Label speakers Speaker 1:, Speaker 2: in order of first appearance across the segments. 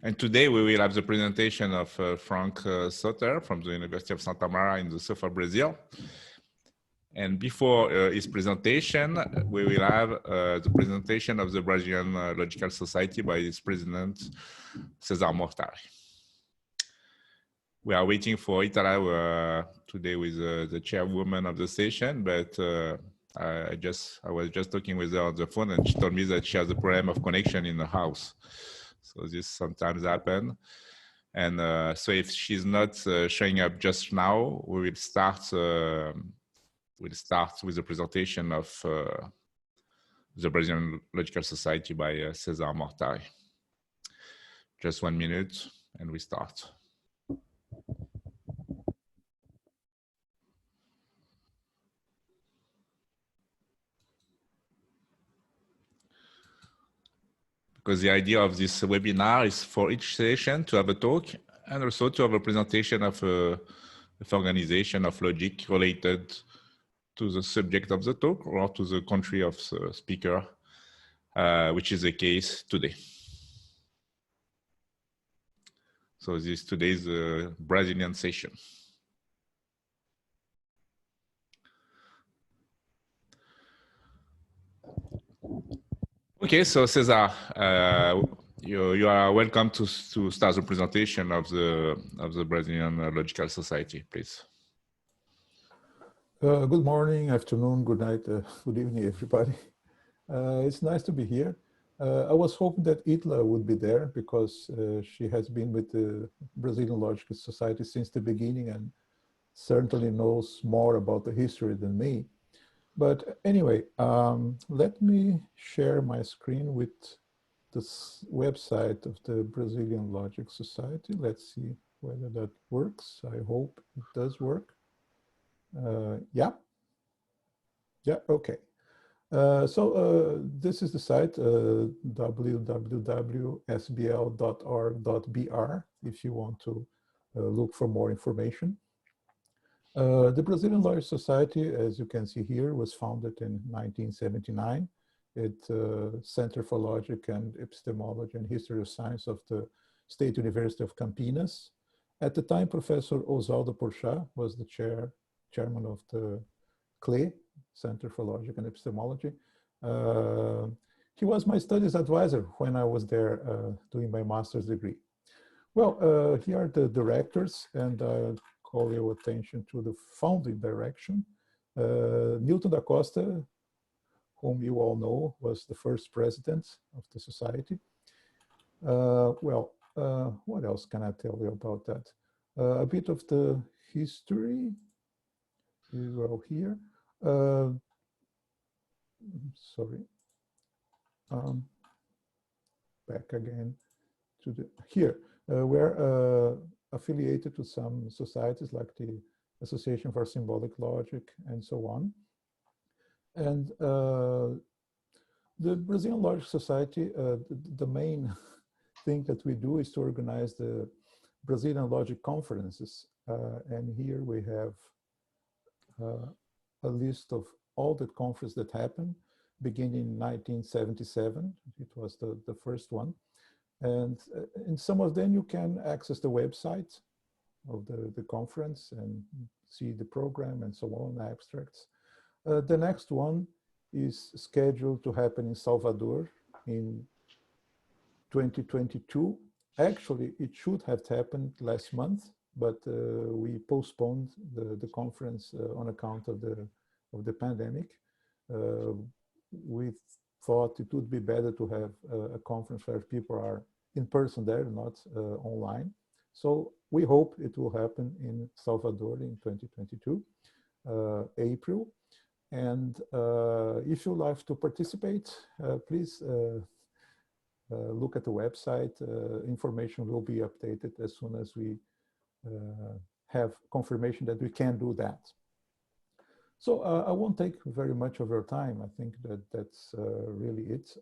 Speaker 1: And today we will have the presentation of Frank Sautter from the University of Santa Mara in the south of Brazil. And before his presentation, we will have the presentation of the Brazilian Logical Society by its president, Cezar Mortari. We are waiting for Itala today with the chairwoman of the session, but I was just talking with her on the phone, and she told me that she has a problem of connection in the house. So this sometimes happens. And so if she's not showing up just now, we will start. We'll start with the presentation of the Brazilian Logical Society by Cezar Mortari. Just 1 minute, and we start. Because the idea of this webinar is for each session to have a talk and also to have a presentation of an organization of logic related to the subject of the talk or to the country of the speaker, which is the case today. So this today's Brazilian session. Okay, so Cezar, you are welcome to start the presentation of the Brazilian Logical Society, please.
Speaker 2: Good morning, afternoon, good night, good evening, everybody. It's nice to be here. I was hoping that Itala would be there because she has been with the Brazilian Logical Society since the beginning and certainly knows more about the history than me. But anyway, let me share my screen with this website of the Brazilian Logic Society. Let's see whether that works. I hope it does work. Yeah, okay. So this is the site, www.sbl.org.br, if you want to look for more information. The Brazilian Logic Society, as you can see here, was founded in 1979. It's Center for Logic and Epistemology and History of Science of the State University of Campinas. At the time, Professor Oswaldo Porchat was the chairman of the CLE, Center for Logic and Epistemology. He was my studies advisor when I was there doing my master's degree. Well, here are the directors, and call your attention to the founding direction. Newton da Costa, whom you all know, was the first president of the society. What else can I tell you about that? A bit of the history. Well, here. Sorry. Back again to the here. We're affiliated to some societies like the Association for Symbolic Logic and so on. And the Brazilian Logic Society, the main thing that we do is to organize the Brazilian Logic conferences. And here we have a list of all the conferences that happened, beginning in 1977. It was the first one. And in some of them, you can access the website of the conference and see the program and so on, abstracts. The next one is scheduled to happen in Salvador in 2022. Actually, it should have happened last month, but we postponed the conference on account of the pandemic. We thought it would be better to have a conference where people are in person there, not online. So we hope it will happen in Salvador in 2022, April. And if you like to participate, please look at the website. Information will be updated as soon as we have confirmation that we can do that. So I won't take very much of your time. I think that's really it.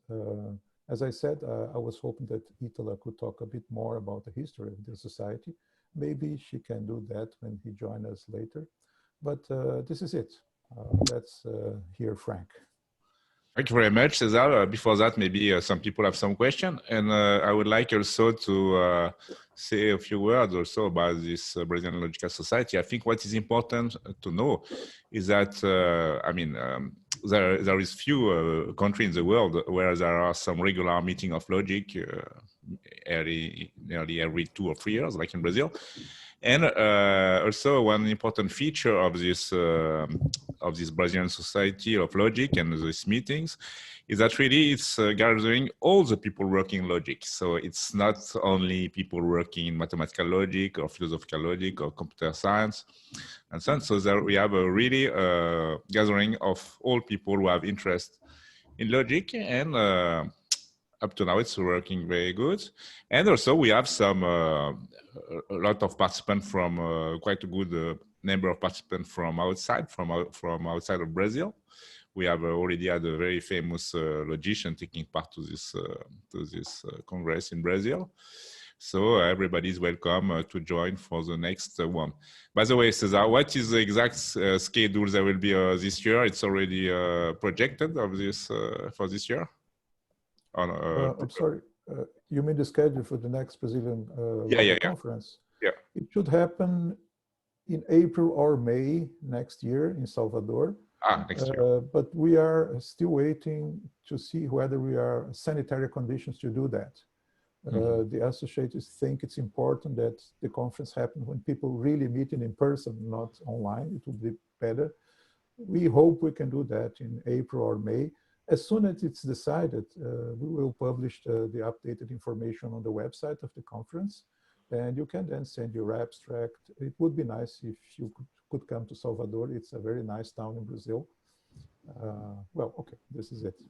Speaker 2: As I said, I was hoping that Itala could talk a bit more about the history of the society. Maybe she can do that when he joins us later. But this is it. Let's hear Frank.
Speaker 1: Thank you very much, Cezar. Before that, maybe some people have some question, and I would like also to say a few words also about this Brazilian Logical Society. I think what is important to know is that, I mean, there is few countries in the world where there are some regular meeting of logic nearly every 2 or 3 years, like in Brazil. And also one important feature of this Brazilian Society of Logic and these meetings is that really it's gathering all the people working in logic. So it's not only people working in mathematical logic or philosophical logic or computer science and so on. So there we have a really gathering of all people who have interest in logic, and up to now it's working very good. And also we have some a lot of participants from quite a good number of participants from outside outside of Brazil. We have already had a very famous logician taking part to this congress in Brazil. So everybody is welcome to join for the next one. By the way, Cezar, what is the exact schedule there will be this year? It's already projected of this for this year.
Speaker 2: I'm sorry, you mean the schedule for the next Brazilian conference?
Speaker 1: Yeah.
Speaker 2: It should happen in April or May next year in Salvador.
Speaker 1: Next year.
Speaker 2: But we are still waiting to see whether we are sanitary conditions to do that. The associates think it's important that the conference happens when people really meeting in person, not online. It would be better. We hope we can do that in April or May. As soon as it's decided, we will publish the updated information on the website of the conference, and you can then send your abstract. It would be nice if you could come to Salvador. It's a very nice town in Brazil. Well, okay, this is it.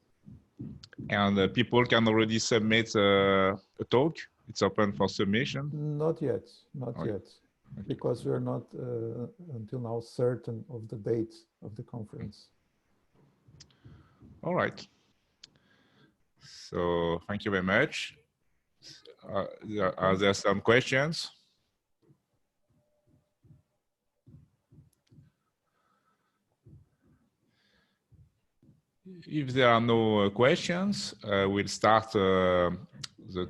Speaker 1: And people can already submit a talk? It's open for submission?
Speaker 2: Not yet, not yet, because we are not until now certain of the date of the conference.
Speaker 1: All right. So thank you very much. Are there some questions? If there are no questions, we'll start the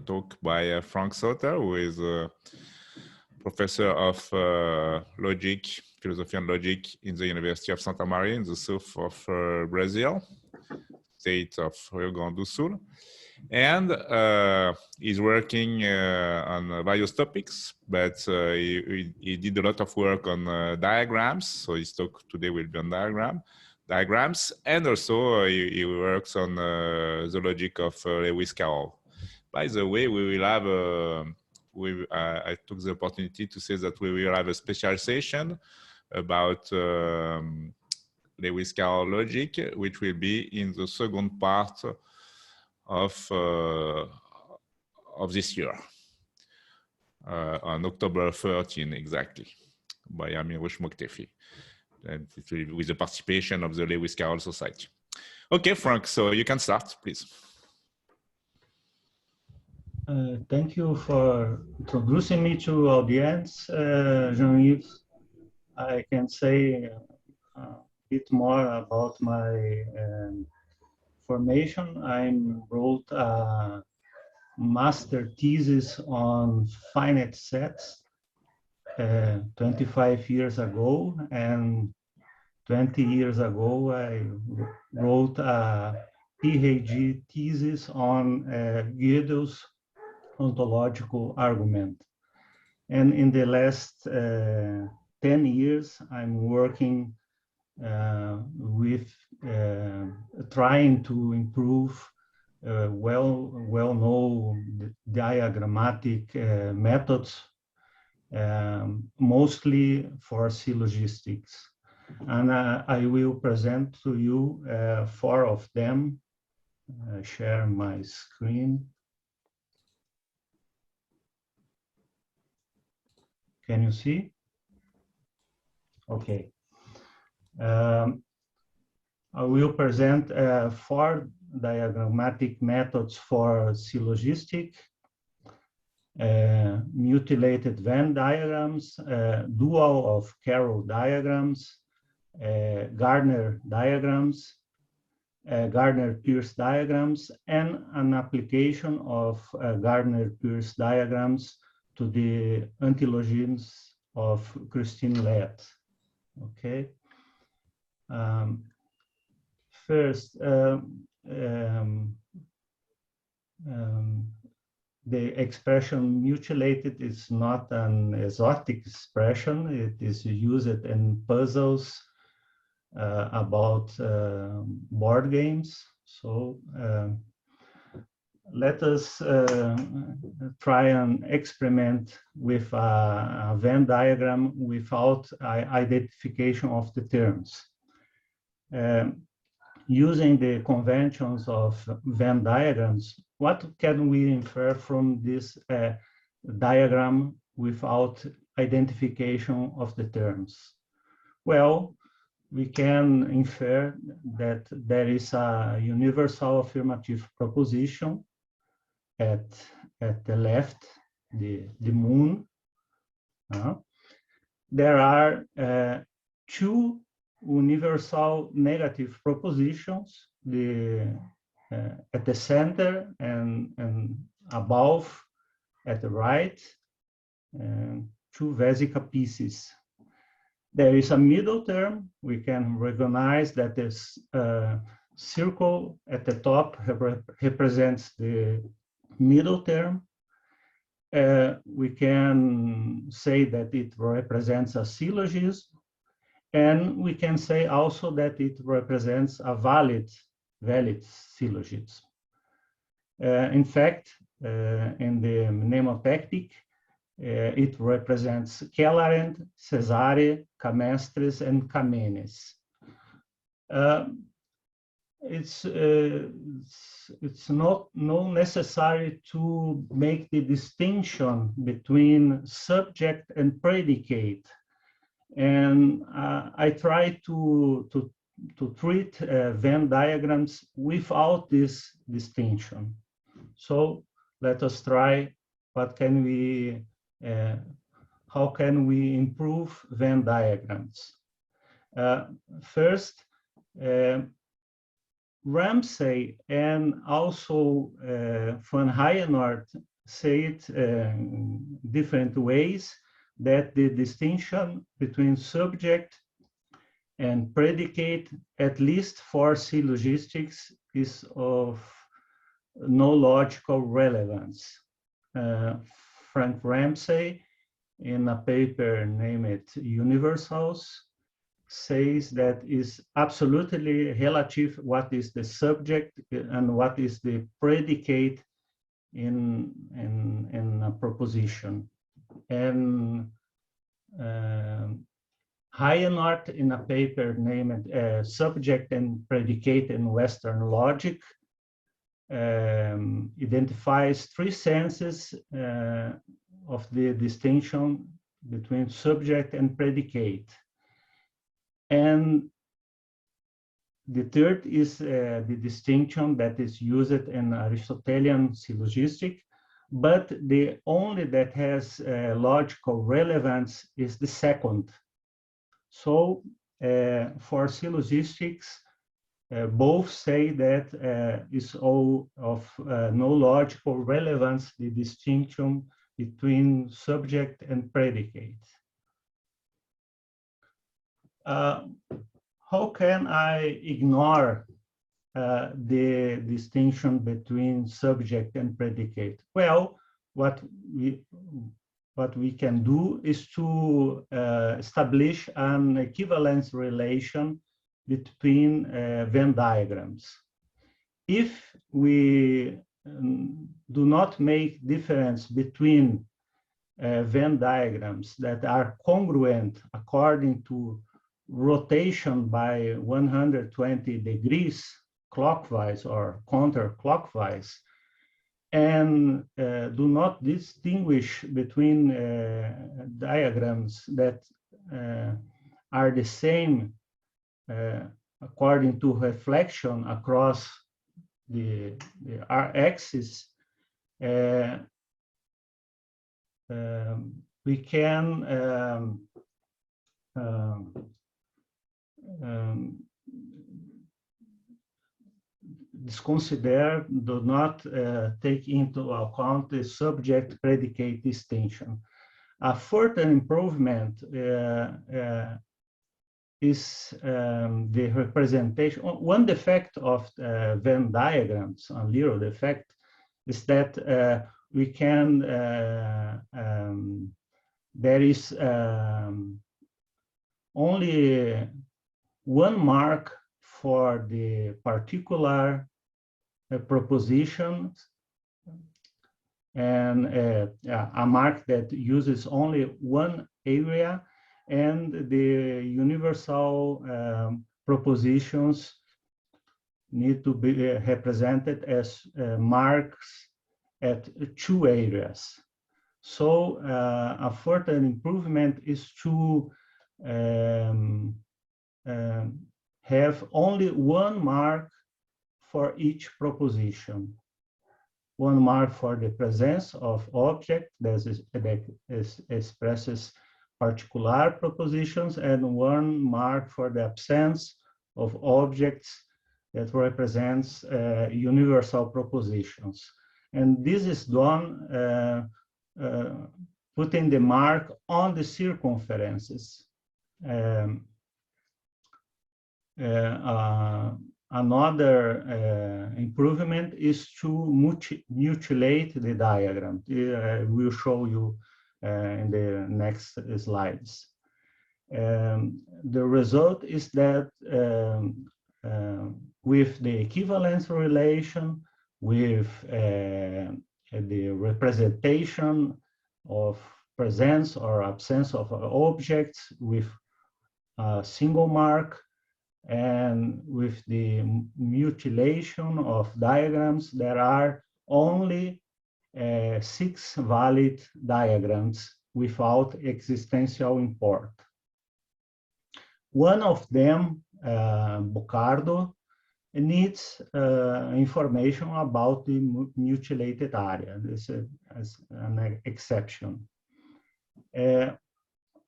Speaker 1: talk by Frank Sautter, who is a professor of logic, philosophy and logic in the University of Santa Maria in the south of Brazil, state of Rio Grande do Sul. And he's working on various topics, but he did a lot of work on diagrams. So his talk today will be on diagrams, and also he works on the logic of Lewis Carroll. By the way, we will have I took the opportunity to say that we will have a special session about Lewis Carroll logic, which will be in the second part of this year, on October 13 exactly, by Amirouche Moktefi, and with the participation of the Lewis Carroll Society. Okay, Frank, so you can start, please.
Speaker 3: Thank you for introducing me to audience, Jean-Yves. I can say a bit more about my formation. I wrote a master thesis on finite sets 25 years ago, and 20 years ago I wrote a PhD thesis on Gödel's ontological argument. And in the last 10 years, I'm working with trying to improve well-known diagrammatic methods, mostly for syllogistics. And I will present to you 4 of them. Share my screen. Can you see? Okay. I will present 4 diagrammatic methods for syllogistic, mutilated Venn diagrams, dual of Carroll diagrams, Gardner diagrams, Gardner-Pierce diagrams and an application of Gardner-Pierce diagrams to the antilogisms of Christine Lett. Okay. First, the expression mutilated is not an exotic expression. It is used in puzzles about board games. So let us try and experiment with a Venn diagram without identification of the terms. Using the conventions of Venn diagrams, what can we infer from this diagram without identification of the terms? Well, we can infer that there is a universal affirmative proposition at the left, the moon. There are two universal negative propositions, at the center and above at the right, two vesica pieces. There is a middle term. We can recognize that this circle at the top represents the middle term. We can say that it represents a syllogism, and we can say also that it represents a valid syllogism. In fact, in the mnemotechnic, it represents Kellarent, Cesare, Camestres, and Kamenes. It's not necessary to make the distinction between subject and predicate. And I try to treat Venn diagrams without this distinction. So let us try. What can we? How can we improve Venn diagrams? First, Ramsey and also Van Heijenoort say it in different ways, that the distinction between subject and predicate, at least for syllogistics, is of no logical relevance. Frank Ramsey, in a paper named Universals, says that is absolutely relative what is the subject and what is the predicate in a proposition. And Heijenoort, in a paper named Subject and Predicate in Western Logic, identifies three senses of the distinction between subject and predicate. And the third is the distinction that is used in Aristotelian syllogistic, but the only that has logical relevance is the second. So for syllogistics, both say that is all of no logical relevance, the distinction between subject and predicate. How can I ignore the distinction between subject and predicate? Well, what we can do is to establish an equivalence relation between Venn diagrams. If we do not make difference between Venn diagrams that are congruent according to rotation by 120 degrees clockwise or counterclockwise, and do not distinguish between diagrams that are the same according to reflection across the r-axis, we can disconsider, do not take into account the subject-predicate distinction. A further improvement is the representation. One defect of Venn diagrams, a little defect, is that we can, there is only one mark for the particular proposition, and a mark that uses only one area, and the universal propositions need to be represented as marks at 2 areas. So a further improvement is to have only one mark for each proposition. One mark for the presence of object that expresses particular propositions, and one mark for the absence of objects that represents universal propositions. And this is done putting the mark on the circumferences. Another improvement is to mutilate the diagram. We'll show you in the next slides. The result is that with the equivalence relation, with the representation of presence or absence of objects with a single mark, and with the mutilation of diagrams, there are only 6 valid diagrams without existential import. One of them, Bocardo, needs information about the mutilated area. This is an exception.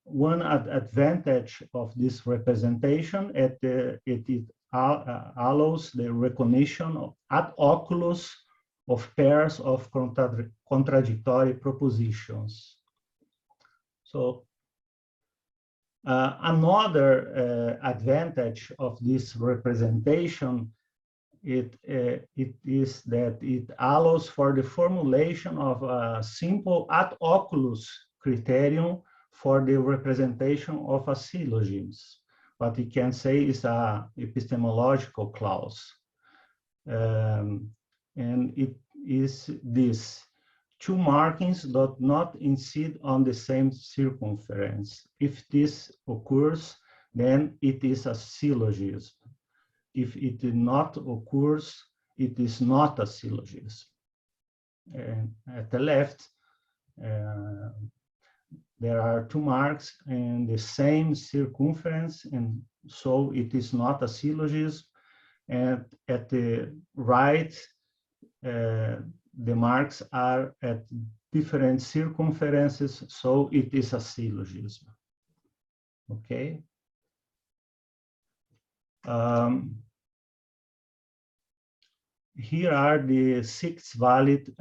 Speaker 3: One advantage of this representation is that it allows the recognition of ad oculus of pairs of contradictory propositions. So another advantage of this representation it is that it allows for the formulation of a simple ad oculus criterion for the representation of a syllogism. What we can say is a epistemological clause. And it is this: 2 markings do not incide on the same circumference. If this occurs, then it is a syllogism. If it did not occurs, it is not a syllogism. And at the left, there are 2 marks in the same circumference, and so it is not a syllogism. And at the right, the marks are at different circumferences, so it is a syllogism. Okay. Here are the 6 valid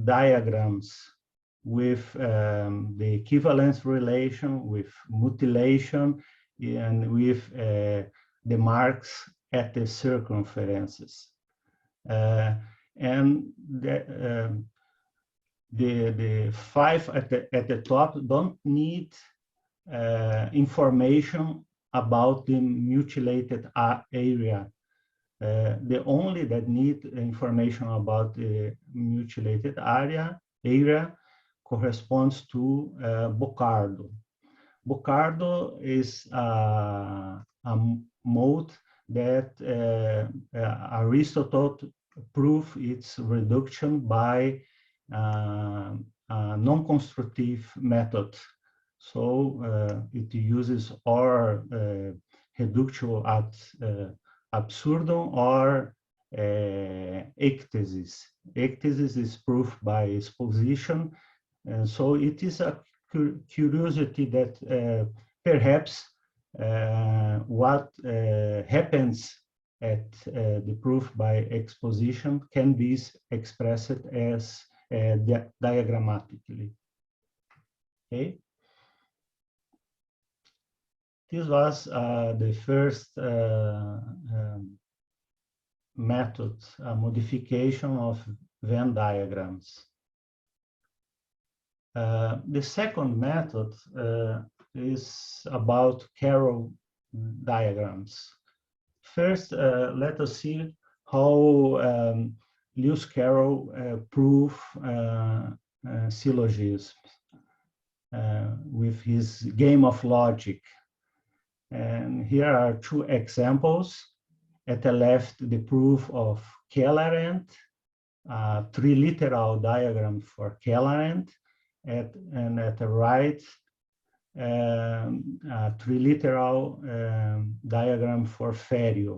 Speaker 3: diagrams with the equivalence relation, with mutilation, and with the marks at the circumferences. And the 5 at the top don't need information about the mutilated area. The only that need information about the mutilated area corresponds to Bocardo. Bocardo is a mode that Aristotle proved its reduction by a non-constructive method. So it uses or reductio ad absurdum or ecthesis. Ecthesis is proof by exposition, and so it is a curiosity that perhaps what happens at the proof by exposition can be expressed as diagrammatically. Okay. This was the first method, modification of Venn diagrams. The second method is about Carroll diagrams. First, let us see how Lewis Carroll proved syllogisms with his game of logic. And here are two examples. At the left, the proof of Kellerant, a triliteral diagram for Kellerant, and at the right, a triliteral diagram for Ferrier.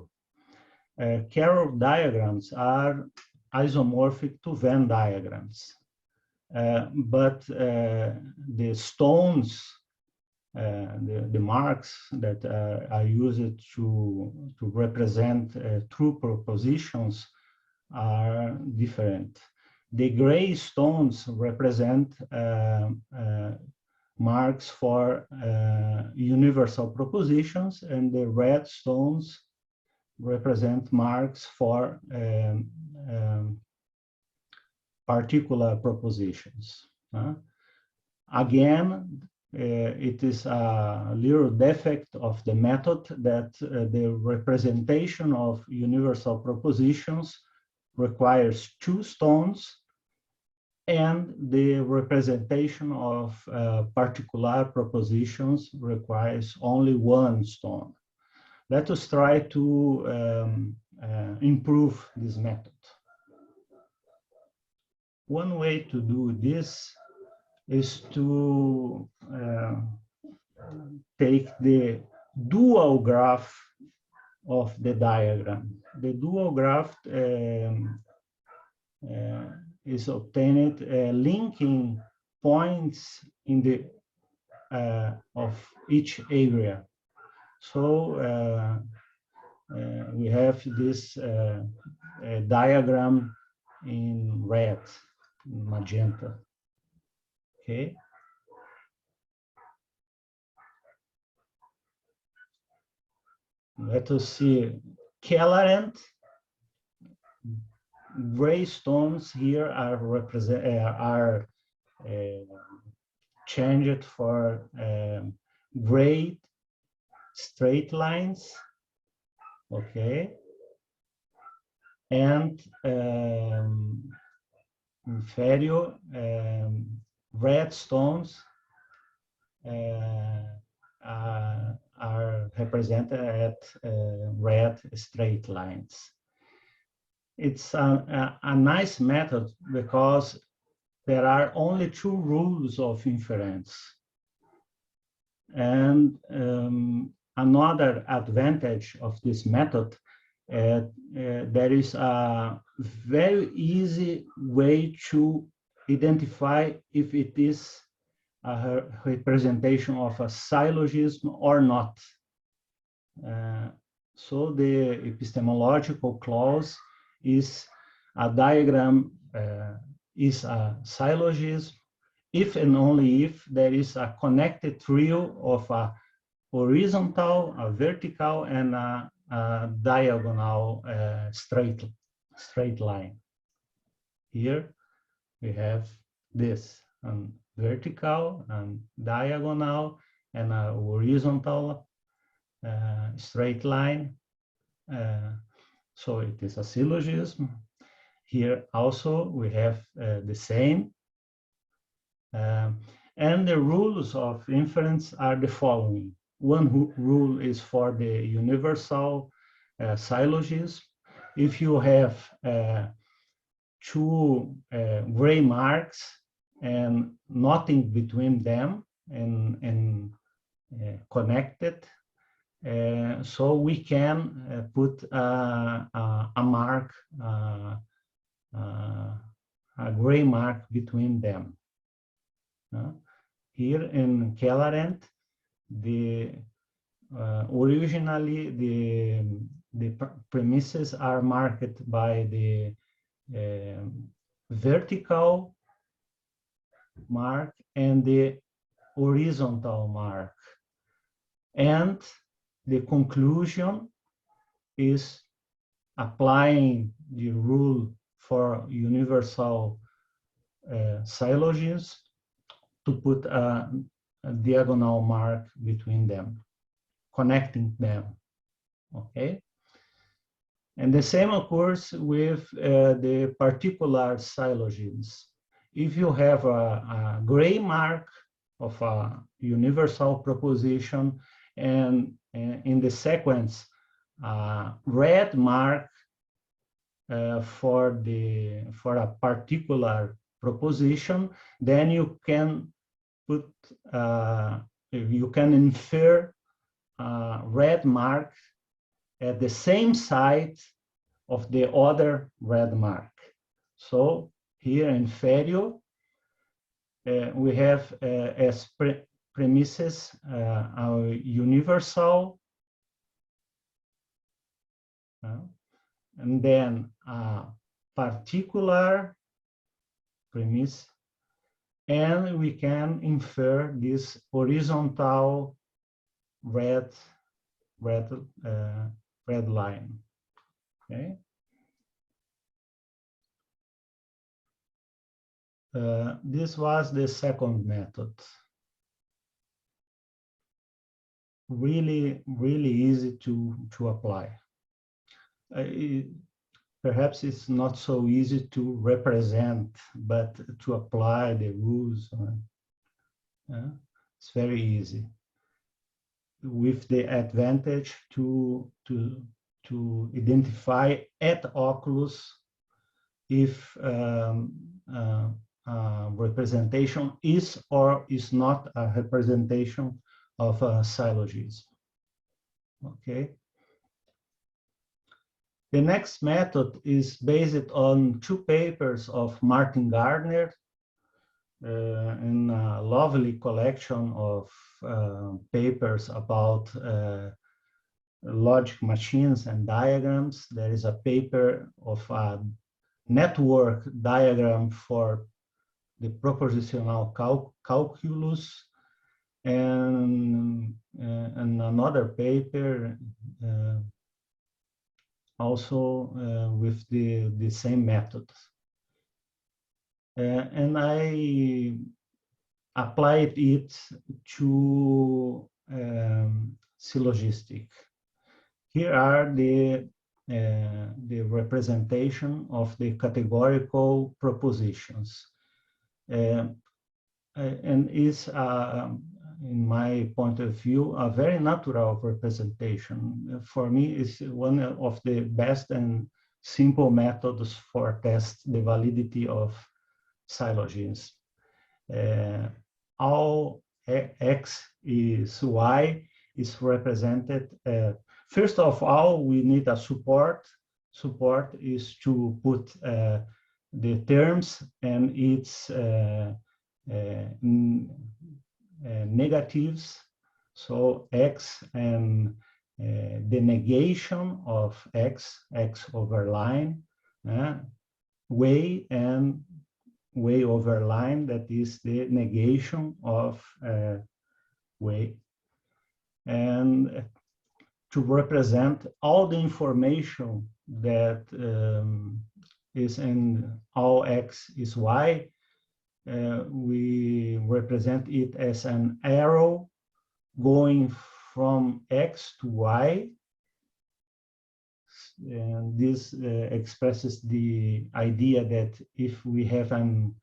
Speaker 3: Carroll diagrams are isomorphic to Venn diagrams, but the stones, the marks that are used to represent true propositions are different. The gray stones represent marks for universal propositions, and the red stones represent marks for particular propositions. Again, it is a little defect of the method that the representation of universal propositions requires two stones, and the representation of particular propositions requires only one stone. Let us try to improve this method. One way to do this is to take the dual graph of the diagram. The dual graph is obtained linking points in the of each area. So we have this diagram in red, magenta. Okay. Let us see. Kellerant, gray stones here are changed for gray straight lines. Okay. And inferior red stones are represented at red straight lines. It's a nice method because there are only two rules of inference. And another advantage of this method, there is a very easy way to identify if it is a representation of a syllogism or not. So the epistemological clause is a diagram is a syllogism if and only if there is a connected trio of a horizontal, a vertical, and a diagonal straight line. Here we have this vertical and diagonal and a horizontal straight line. So it is a syllogism. Here also we have the same. And the rules of inference are the following. One rule is for the universal syllogism. If you have two gray marks and nothing between them and connected, so we can put a mark, a gray mark between them. Here in Kellerant, originally the premises are marked by the vertical mark and the horizontal mark. And the conclusion is applying the rule for universal syllogisms to put a diagonal mark between them, connecting them, okay? And the same occurs with the particular syllogisms. If you have a gray mark of a universal proposition and in the sequence, red mark for a particular proposition, then you can put you can infer red mark at the same side of the other red mark. So here in Ferio, we have as premises our universal, and then a particular premise, and we can infer this horizontal red line. Okay. This was the second method. Really easy to apply. Perhaps it's not so easy to represent, but to apply the rules, it's very easy. With the advantage to identify at oculus if representation is or is not a representation of a syllogism. Okay. The next method is based on two papers of Martin Gardner in a lovely collection of papers about logic machines and diagrams. There is a paper of a network diagram for the propositional calculus, and another paper also with the same method. And I applied it to syllogistic. Here are the representation of the categorical propositions. And is, in my point of view, a very natural representation. For me, it's one of the best and simple methods for test the validity of syllogisms. All x is y is represented. First of all, we need a support. Support is to put the terms and its negatives. So x and the negation of x over line, y and y over line, that is the negation of y. And to represent all the information that is in all x is y, we represent it as an arrow going from x to y. And this expresses the idea that if we have an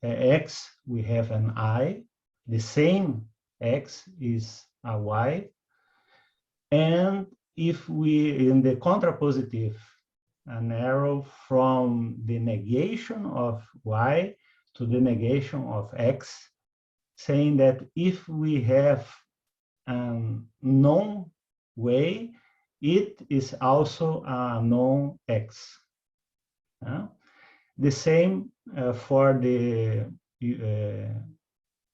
Speaker 3: x, we have an I. The same x is a y. And if we, in the contrapositive, an arrow from the negation of y to the negation of x, saying that if we have a known y, it is also a known x. The same for the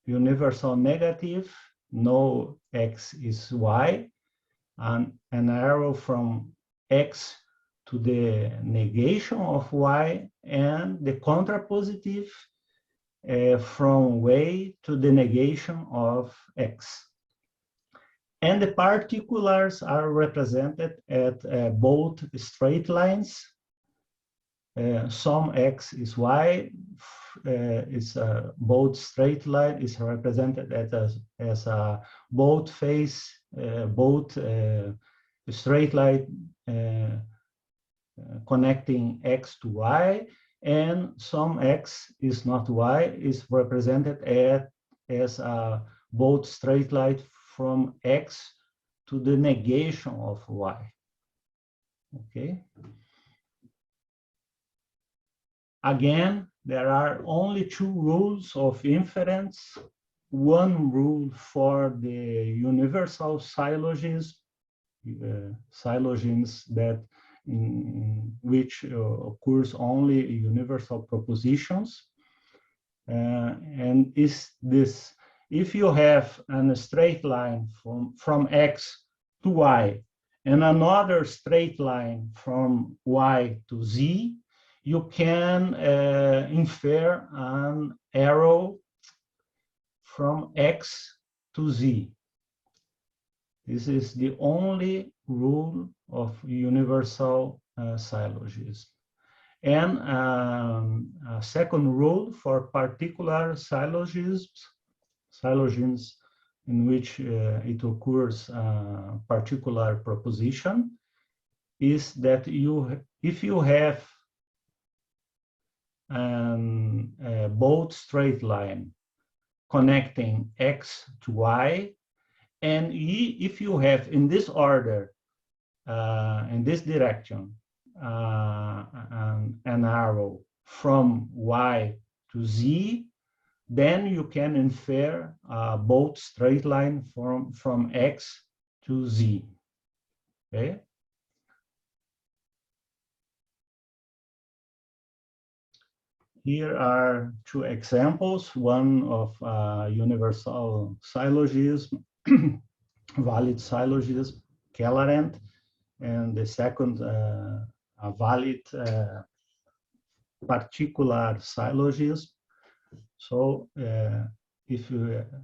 Speaker 3: universal negative, no x is y. an arrow from X to the negation of Y, and the contrapositive from Y to the negation of X. And the particulars are represented at both straight lines. Some X is Y, both straight line is represented as a both face, both straight line connecting X to Y, and some X is not Y, is represented as a both straight line from X to the negation of Y. Okay. Again, there are only two rules of inference. One rule for the universal syllogism, syllogisms that in which occurs only universal propositions, and is this: if you have a straight line from X to Y and another straight line from Y to Z, you can infer an arrow from X to Z. This is the only rule of universal syllogism. And a second rule for particular syllogisms in which it occurs particular proposition, is that if you have both straight line connecting X to Y, and if you have in this order, in this direction, an arrow from Y to Z, then you can infer both straight line from X to Z. Okay. Here are two examples, one of universal syllogism, valid syllogism, Kellerant, and the second, a valid particular syllogism. So if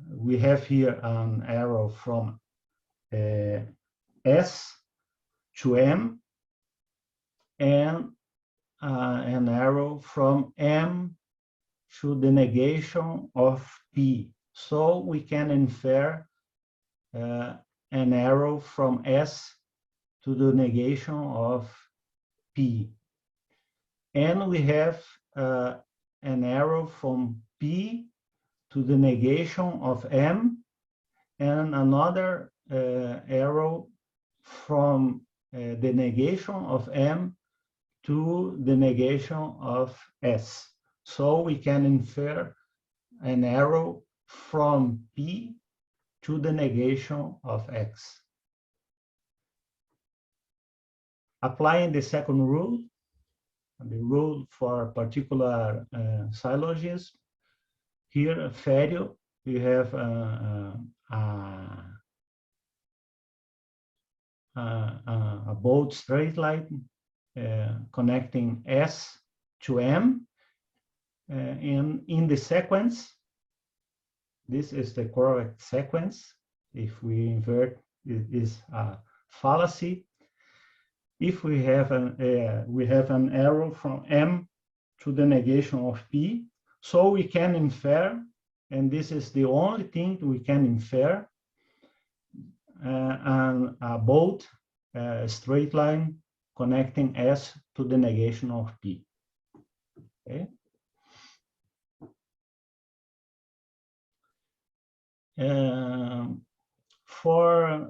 Speaker 3: we have here an arrow from S to M, and an arrow from M to the negation of P. So we can infer an arrow from S to the negation of P. And we have an arrow from P to the negation of M, and another arrow from the negation of M to the negation of S. So we can infer an arrow from P to the negation of X. Applying the second rule, the rule for particular syllogism, here, Ferio, we have a both straight line connecting S to M, and in the sequence, this is the correct sequence. If we invert, it is a fallacy. If we have an arrow from M to the negation of P, so we can infer, and this is the only thing we can infer, a both straight line connecting S to the negation of P. Okay. For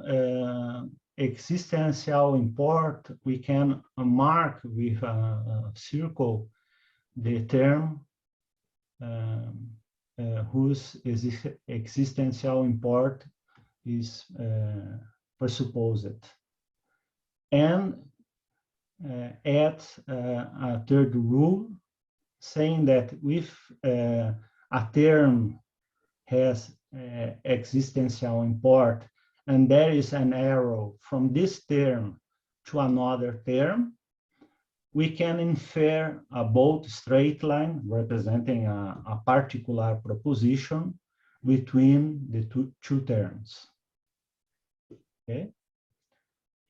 Speaker 3: existential import, we can mark with a circle the term whose existential import is presupposed, and add a third rule saying that if a term has existential import and there is an arrow from this term to another term, we can infer a bold straight line representing a particular proposition between the two terms. Okay.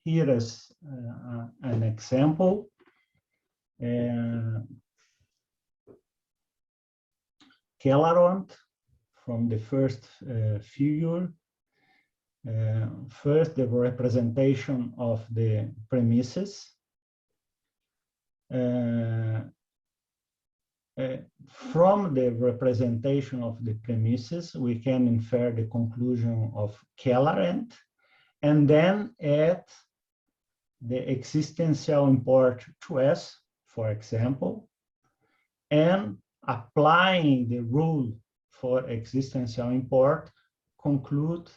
Speaker 3: Here is an example. Kellerant from the first figure. First, the representation of the premises. From the representation of the premises, we can infer the conclusion of Kellerant, and then add the existential import to S, for example, and applying the rule for existential import, conclude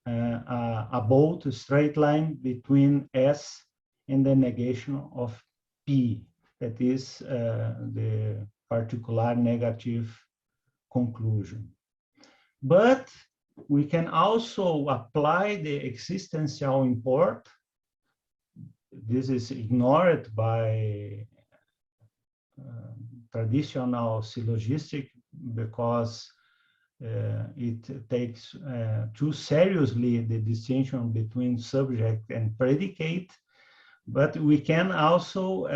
Speaker 3: a bold straight line between S and the negation of P, that is the particular negative conclusion. But we can also apply the existential import. This is ignored by traditional syllogistic because it takes too seriously the distinction between subject and predicate. But we can also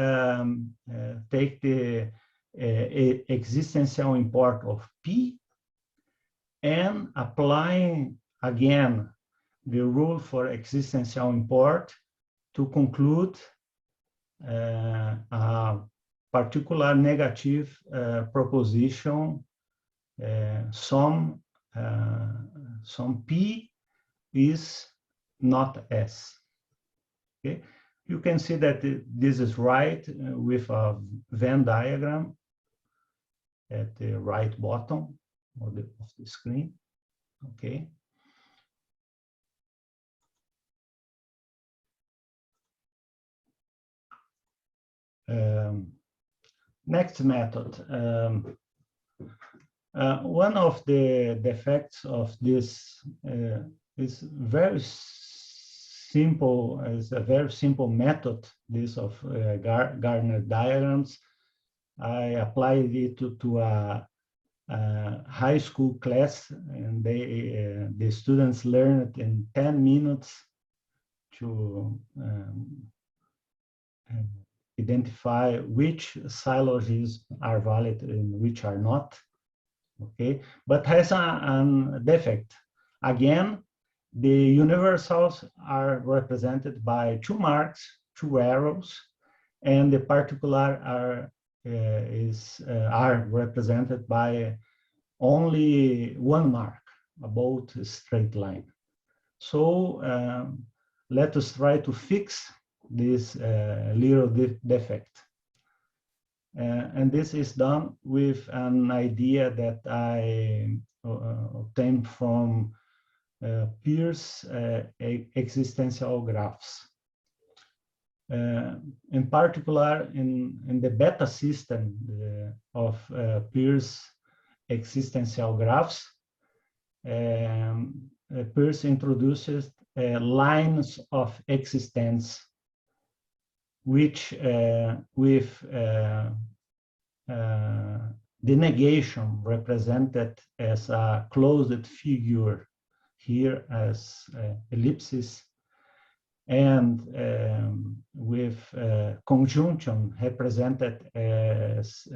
Speaker 3: take the existential import of P and applying again the rule for existential import to conclude a particular negative proposition, some P is not S. Okay? You can see that this is right with a Venn diagram at the right bottom of the screen. Okay. Next method. One of the defects of this is very simple, is a very simple method, this of Gardner Diagrams. I applied it to a high school class, and the students learned in 10 minutes to identify which syllogisms are valid and which are not. Okay, but has a defect. Again, the universals are represented by 2 marks, 2 arrows, and the particular are represented by only 1 mark, about a straight line. So let us try to fix this little defect. And this is done with an idea that I obtained from Peirce existential graphs. In particular, in the beta system of Peirce existential graphs, Peirce introduces lines of existence, which with the negation represented as a closed figure here as ellipsis, and with conjunction represented as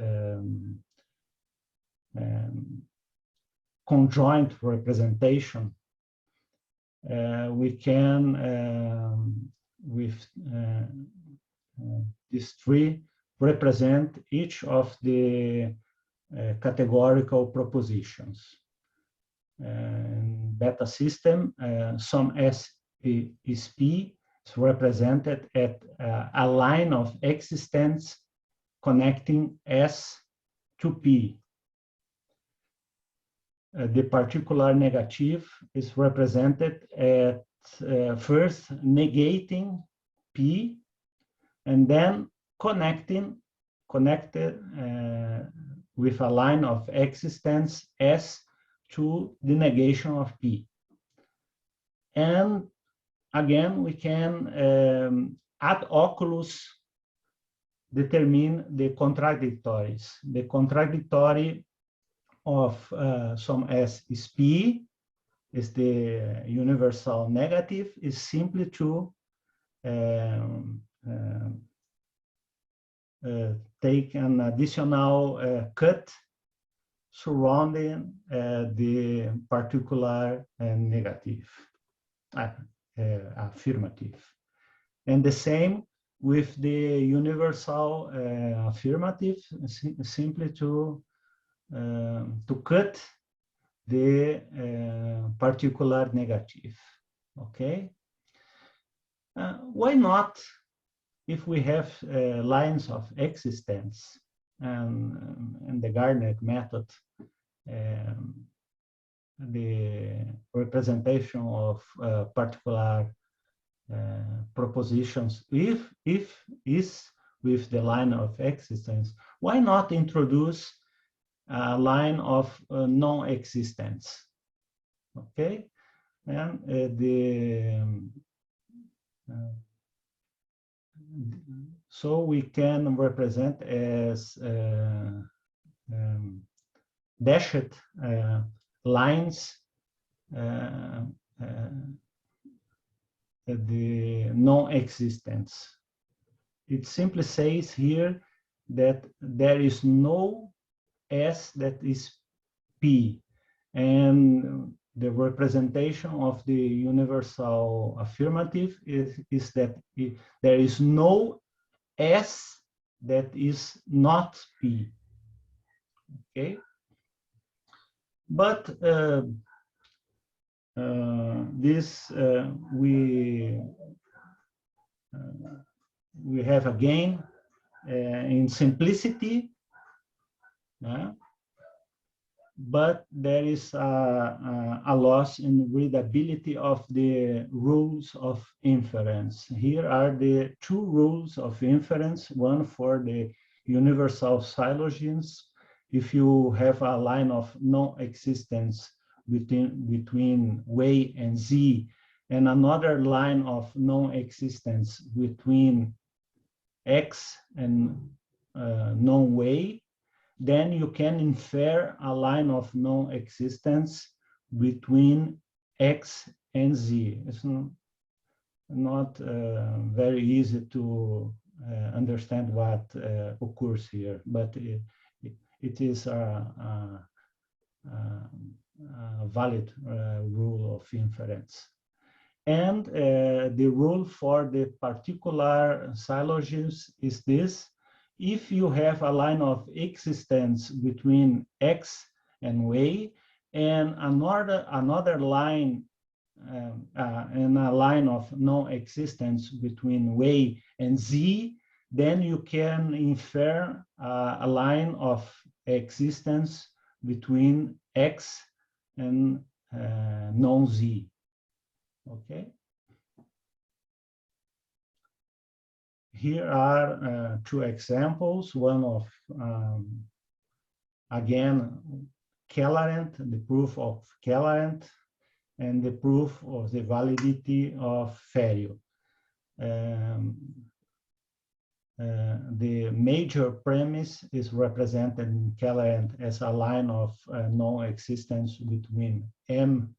Speaker 3: conjoint representation, we can, with these 3, represent each of the categorical propositions. In beta system, some S is P is represented at a line of existence connecting S to P. The particular negative is represented at first negating P and then connected with a line of existence S to the negation of P. And again, we can ad oculus determine the contradictories. The contradictory of some S is P, is the universal negative, is simply to take an additional cut surrounding the particular negative, affirmative. And the same with the universal affirmative, simply to cut the particular negative. Okay? Why not, if we have lines of existence and the Gardner method, the representation of particular propositions, if is with the line of existence, why not introduce a line of non-existence? Okay, and so we can represent as dashed lines the non-existence. It simply says here that there is no S that is P, and the representation of the universal affirmative is that there is no S that is not P. Okay, but we have again in simplicity, but there is a loss in readability of the rules of inference. Here are the two rules of inference, one for the universal syllogisms. If you have a line of non-existence between way and Z, and another line of non-existence between X and non-way, then you can infer a line of non-existence between X and Z. It's not very easy to understand what occurs here, but it is a valid rule of inference. And the rule for the particular syllogisms is this: if you have a line of existence between X and way, and another line and a line of non-existence between way and Z, then you can infer a line of existence between X and non-Z. Okay. Here are two examples. One of, again, Kellerant, the proof of Kellerant, and the proof of the validity of Ferrier. The major premise is represented in Kellerant as a line of non-existence between M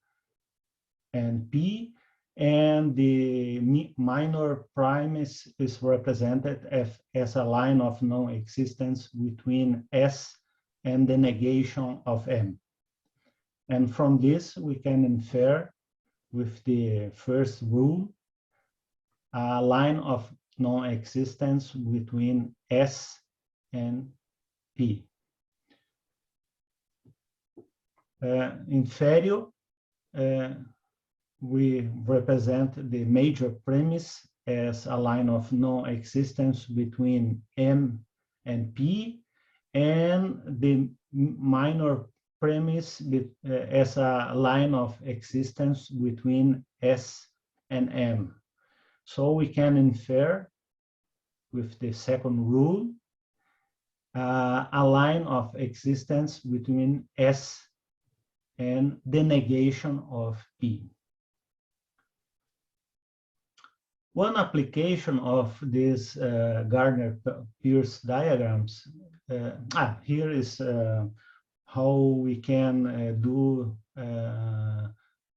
Speaker 3: and P, and the minor premise is represented as a line of non-existence between S and the negation of M. And from this, we can infer with the first rule a line of non-existence between S and P. In Ferrier, we represent the major premise as a line of non-existence between M and P, and the minor premise as a line of existence between S and M. So we can infer with the second rule a line of existence between S and the negation of P. One application of these Gardner-Pierce diagrams, here is how we can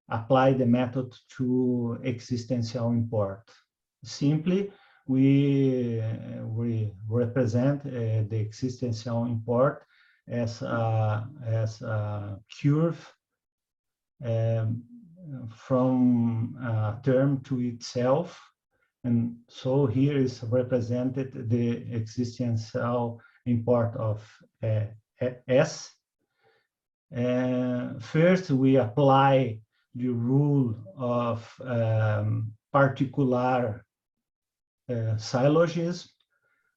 Speaker 3: apply the method to existential import. Simply, we represent the existential import as a curve from a term to itself. And so here is represented the existential import of S. First, we apply the rule of particular syllogism.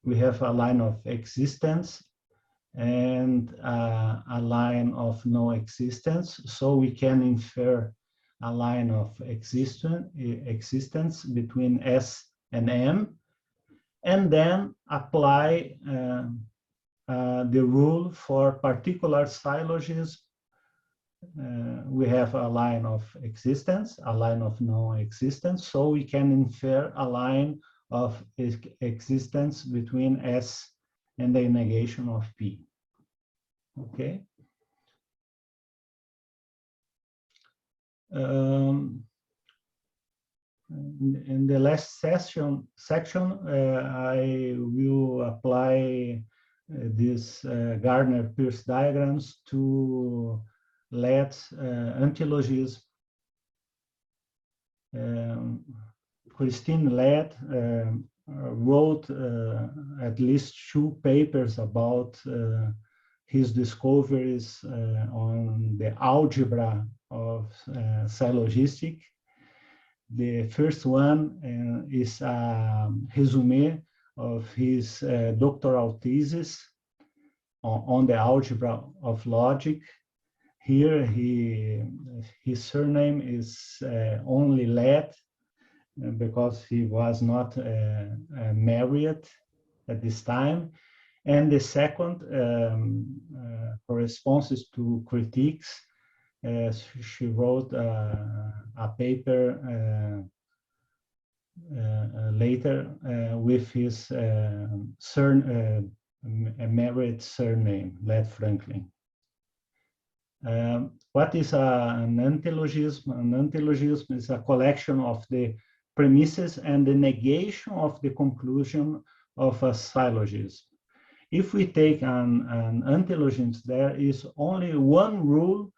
Speaker 3: We have a line of existence and a line of no existence. So we can infer a line of existence between S and M, and then apply the rule for particular syllogism. We have a line of existence, a line of no existence, so we can infer a line of existence between S and the negation of P. Okay. In the last section, I will apply these Gardner-Pierce diagrams to let antilogism. Christine Led wrote at least 2 papers about his discoveries on the algebra of syllogistic. The first one is a resume of his doctoral thesis on the algebra of logic. Here, his surname is only Led because he was not married at this time. And the second corresponds to critiques. She wrote a paper later with his married surname, Led Franklin. What is an antilogism? An antilogism is a collection of the premises and the negation of the conclusion of a syllogism. If we take an antilogism, there is only one rule,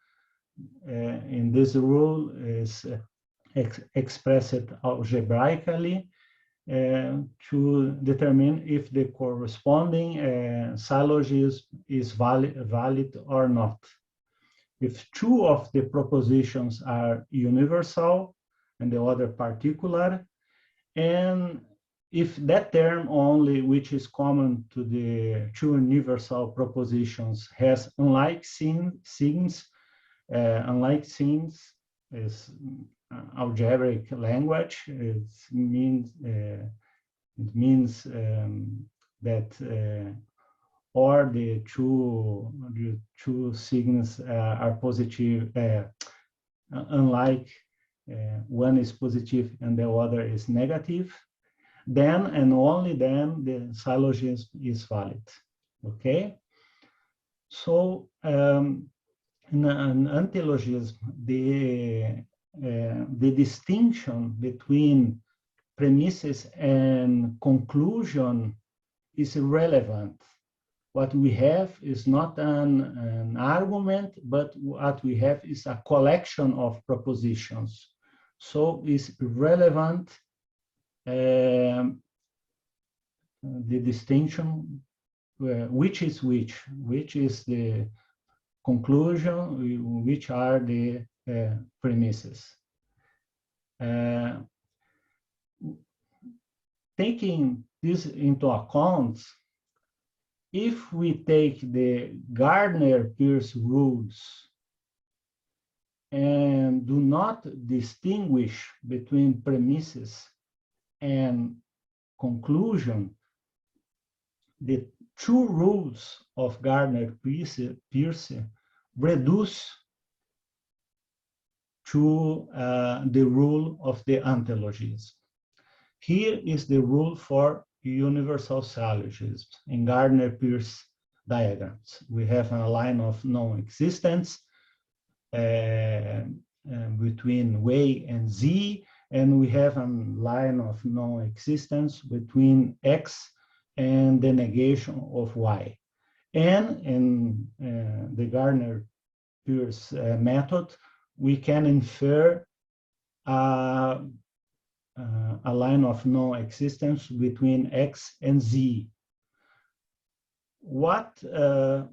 Speaker 3: and this rule is expressed algebraically to determine if the corresponding syllogism is valid or not. If 2 of the propositions are universal and the other particular, and if that term only, which is common to the 2 universal propositions, has unlike signs, unlike signs is algebraic language. It means that or the two signs are positive, unlike one is positive and the other is negative, then and only then the syllogism is valid. Okay, so in an antilogism, the distinction between premises and conclusion is irrelevant. What we have is not an argument, but what we have is a collection of propositions. So it's irrelevant the distinction, which is the conclusion, which are the premises. Taking this into account, if we take the Gardner-Pierce rules and do not distinguish between premises and conclusion, the 2 rules of Gardner-Pierce reduce to the rule of the antilogism. Here is the rule for universal syllogisms in Gardner-Peirce diagrams. We have a line of non-existence between Y and Z, and we have a line of non-existence between X and the negation of Y. And in the Gardner-Peirce method, we can infer a line of non-existence between X and Z. What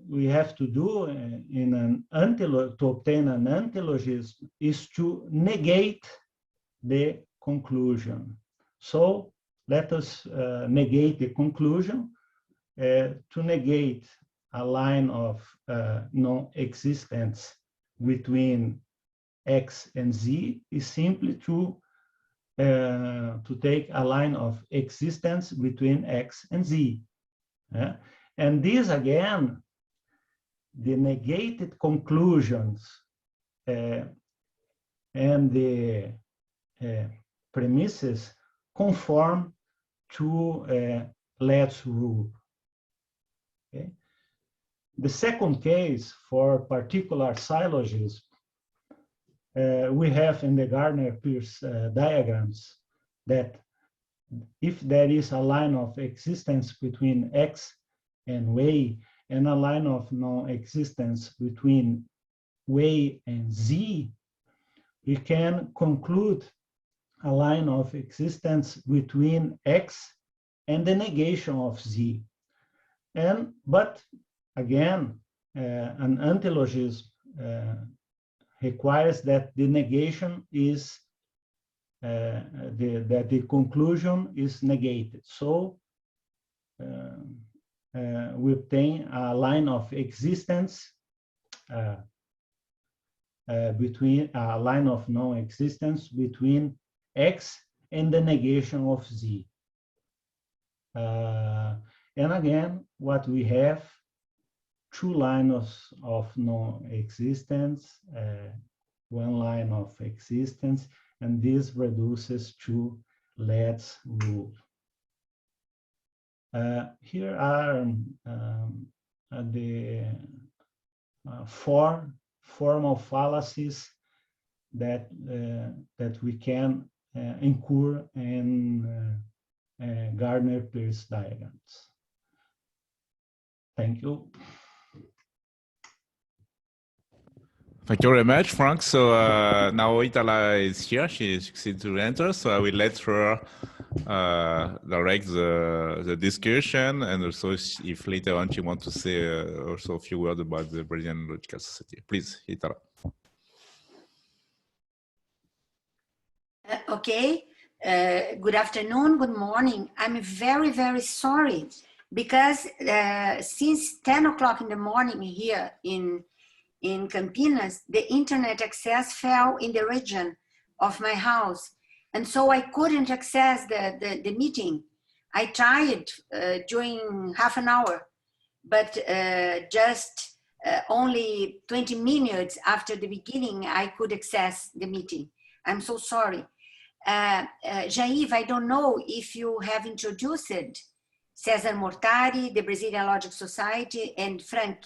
Speaker 3: we have to do to obtain an antilogism is to negate the conclusion. So let us negate the conclusion. To negate a line of non-existence between X and Z is simply to take a line of existence between X and Z. And these, again, the negated conclusions and the premises conform to LUW's rule. Okay? The second case for particular syllogism, we have in the Gardner-Peirce diagrams that if there is a line of existence between X and Y and a line of non-existence between Y and Z, we can conclude a line of existence between X and the negation of Z. But again, an antilogism requires that the negation is that the conclusion is negated. So we obtain a line of existence between a line of non-existence between X and the negation of Z. And again, what we have, two lines of non-existence, one line of existence, and this reduces to LUW's rule. Here are the four formal fallacies that we can incur in Gardner-Peirce diagrams. Thank you.
Speaker 1: Thank you very much, Frank. So now Itala is here. She succeeded to enter, so I will let her direct the discussion, and also if later on she wants to say also a few words about the Brazilian Logical Society. Please, Itala.
Speaker 4: Okay. Good afternoon, good morning. I'm very, very sorry because since 10 o'clock in the morning here in Campinas, the internet access fell in the region of my house. And so I couldn't access the meeting. I tried during half an hour, but just only 20 minutes after the beginning, I could access the meeting. I'm so sorry. Jair, I don't know if you have introduced Cezar Mortari, the Brazilian Logic Society, and Frank.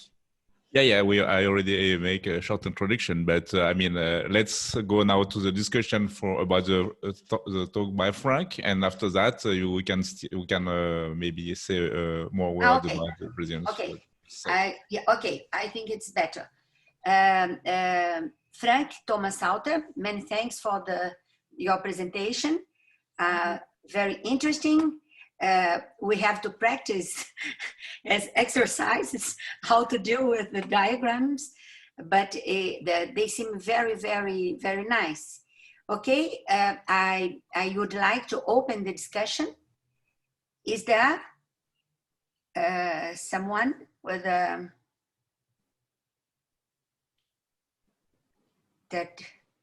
Speaker 1: Yeah, I already make a short introduction, but I mean, let's go now to the discussion about the talk by Frank, and after that, we can maybe say more words about the Brazilian.
Speaker 4: Okay. Okay, I think it's better. Frank Thomas Sautter, many thanks for your presentation. Very interesting. We have to practice as exercises how to deal with the diagrams, but they seem very, very, very nice. Okay, I would like to open the discussion. Is there someone with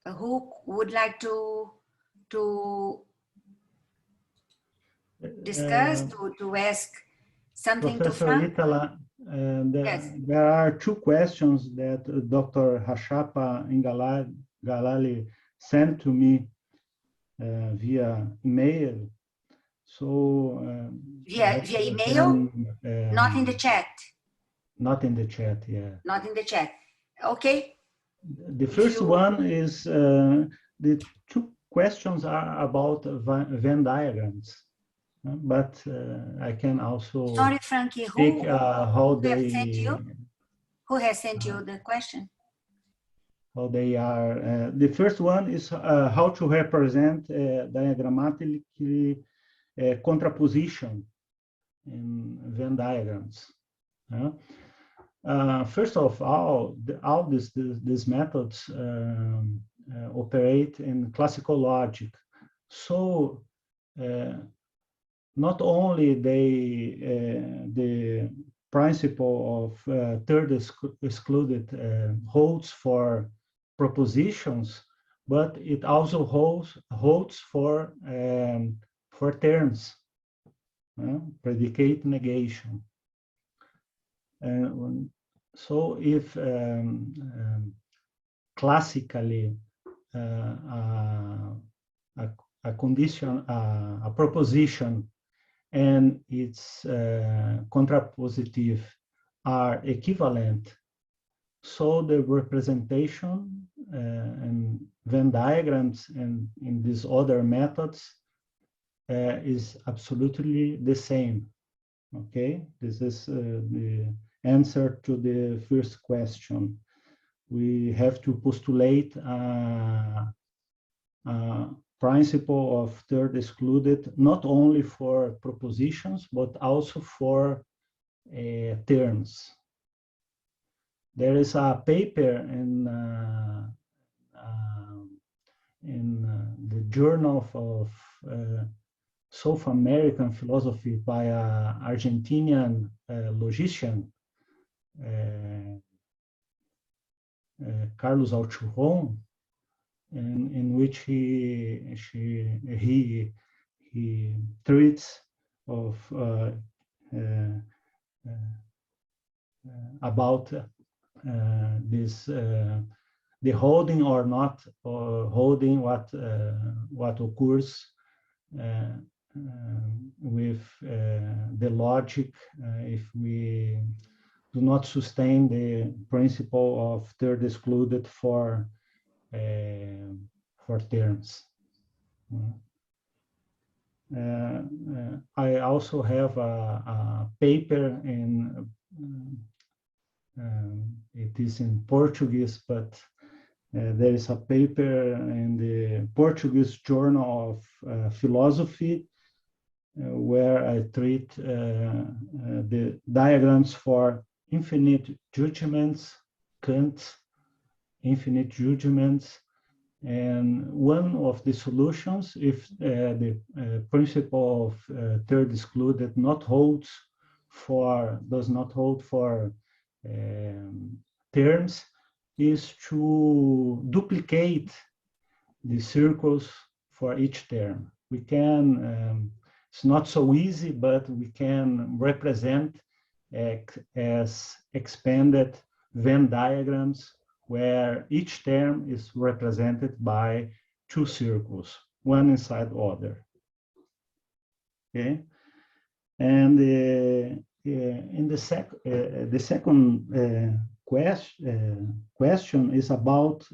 Speaker 4: who would like to discuss, to ask something
Speaker 3: Professor
Speaker 4: to Frank?
Speaker 3: Itala,
Speaker 4: Yes.
Speaker 3: there are two questions that Dr. Rachapa Galali sent to me via email. So
Speaker 4: via email, not in the chat.
Speaker 3: Not in the chat, yeah.
Speaker 4: Not in the chat. Okay.
Speaker 3: The first one is the two questions are about Venn diagrams, but I can also
Speaker 4: sorry, Frankie.
Speaker 3: speak how they
Speaker 4: sent you? Who has sent you the question?
Speaker 3: How they are. The first one is how to represent diagrammatically contraposition in Venn diagrams. First of all these methods operate in classical logic. So not only the principle of third excluded holds for propositions, but it also holds for terms, predicate negation. So if classically a condition, a proposition and its contrapositive are equivalent, so the representation in Venn diagrams and in these other methods is absolutely the same. Okay, this is the answer to the first question. We have to postulate a principle of third excluded, not only for propositions, but also for terms. There is a paper in the Journal of South American Philosophy by an Argentinian logician, Carlos Alchurron, in which he treats of about this the holding or not holding what occurs with the logic if we do not sustain the principle of third excluded for terms. I also have a paper in it is in Portuguese, but there is a paper in the Portuguese Journal of Philosophy where I treat the diagrams for infinite judgments, Kant, infinite judgments, and one of the solutions, if the principle of third excluded does not hold for terms, is to duplicate the circles for each term. We can, it's not so easy, but we can represent as expanded Venn diagrams where each term is represented by two circles, one inside the other. Okay, and in the second question is about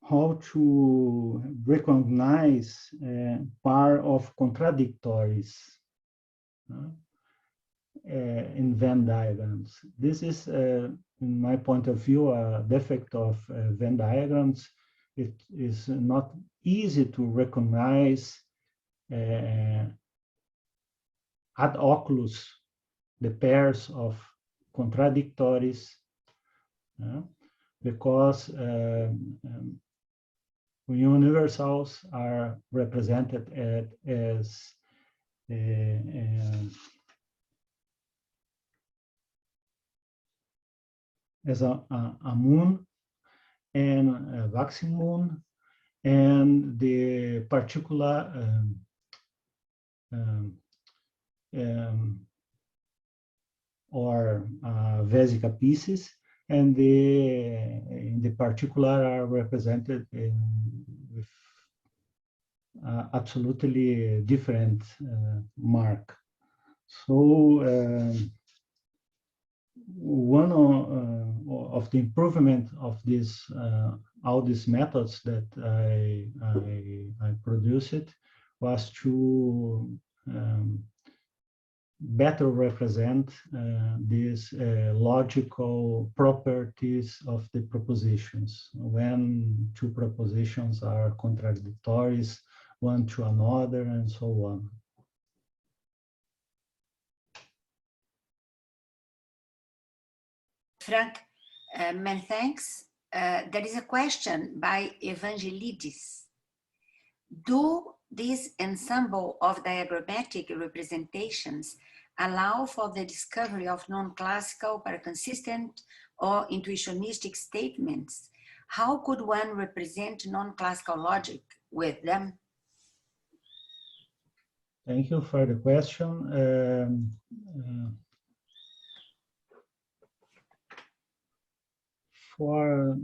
Speaker 3: how to recognize pair of contradictories in Venn diagrams. This is, in my point of view, a defect of Venn diagrams. It is not easy to recognize ad oculus the pairs of contradictories, because universals are represented as a moon and a waxing moon, and the particular or vesica pieces, and in the particular are represented with absolutely different mark. So one of the improvement of this all these methods that I produced was to better represent these logical properties of the propositions when two propositions are contradictory one to another and so on.
Speaker 4: Frank, many thanks. There is a question by Evangelides. Do this ensemble of diagrammatic representations allow for the discovery of non-classical, paraconsistent, or intuitionistic statements? How could one represent non-classical logic with them?
Speaker 3: Thank you for the question. For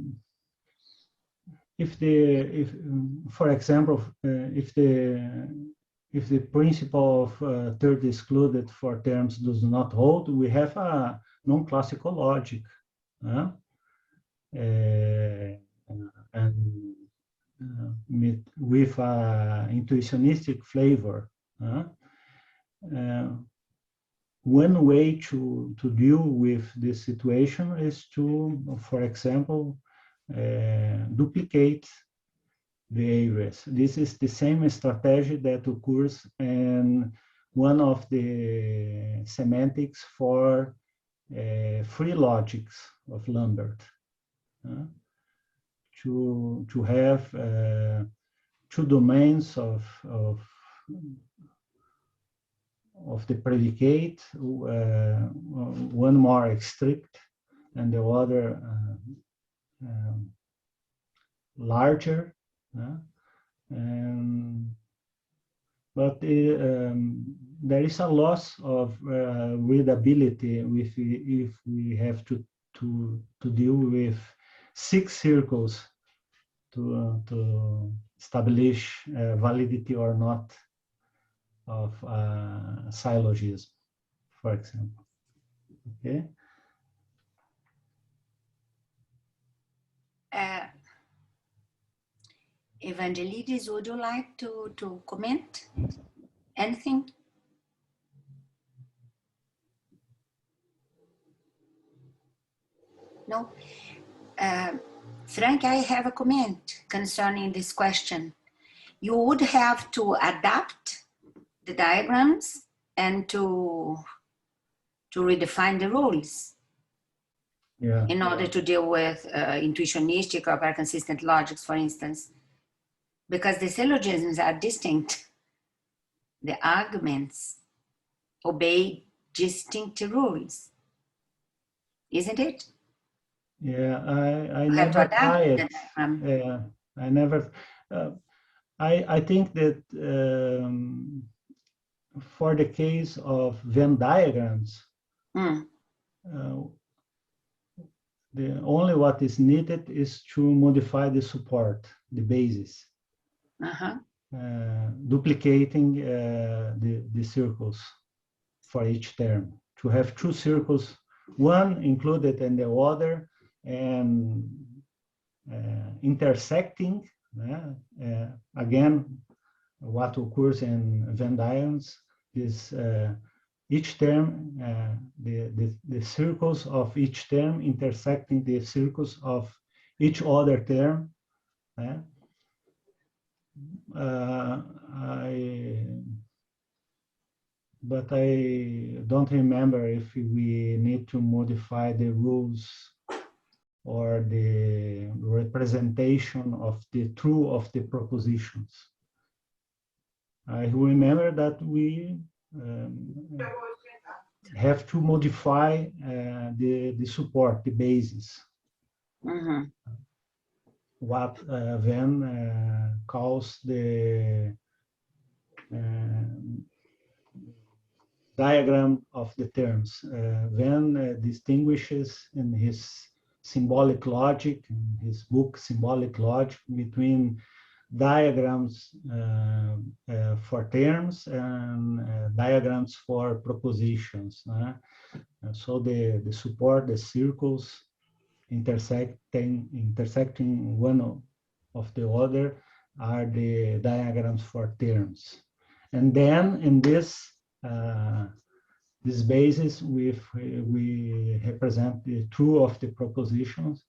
Speaker 3: example, if the principle of third excluded for terms does not hold, we have a non-classical logic, and with a intuitionistic flavor. One way to deal with this situation is to, for example, duplicate the areas. This is the same strategy that occurs in one of the semantics for free logics of Lambert. To have two domains of the predicate, one more strict and the other larger, but there is a loss of readability if we have to deal with 6 circles to establish validity or not of syllogism, for example. Okay.
Speaker 4: Evangelides, would you like to comment anything? No? Frank, I have a comment concerning this question. You would have to adapt the diagrams and to redefine the rules in order to deal with intuitionistic or paraconsistent logics, for instance, because the syllogisms are distinct. The arguments obey distinct rules, isn't it?
Speaker 3: Yeah, I never tried it. Yeah, I never. I think that for the case of Venn diagrams, the only what is needed is to modify the support, the basis, duplicating the circles for each term. To have 2 circles, one included in the other, and intersecting. Again, what occurs in Venn diagrams is each term, the circles of each term intersecting the circles of each other term. But I don't remember if we need to modify the rules or the representation of the true of the propositions. I remember that we have to modify the support, the basis. What Venn calls the diagram of the terms. Venn distinguishes in his symbolic logic, in his book Symbolic Logic, between diagrams for terms and diagrams for propositions. So the support, the circles intersecting one of the other are the diagrams for terms. And then in this basis, we represent the true of the propositions.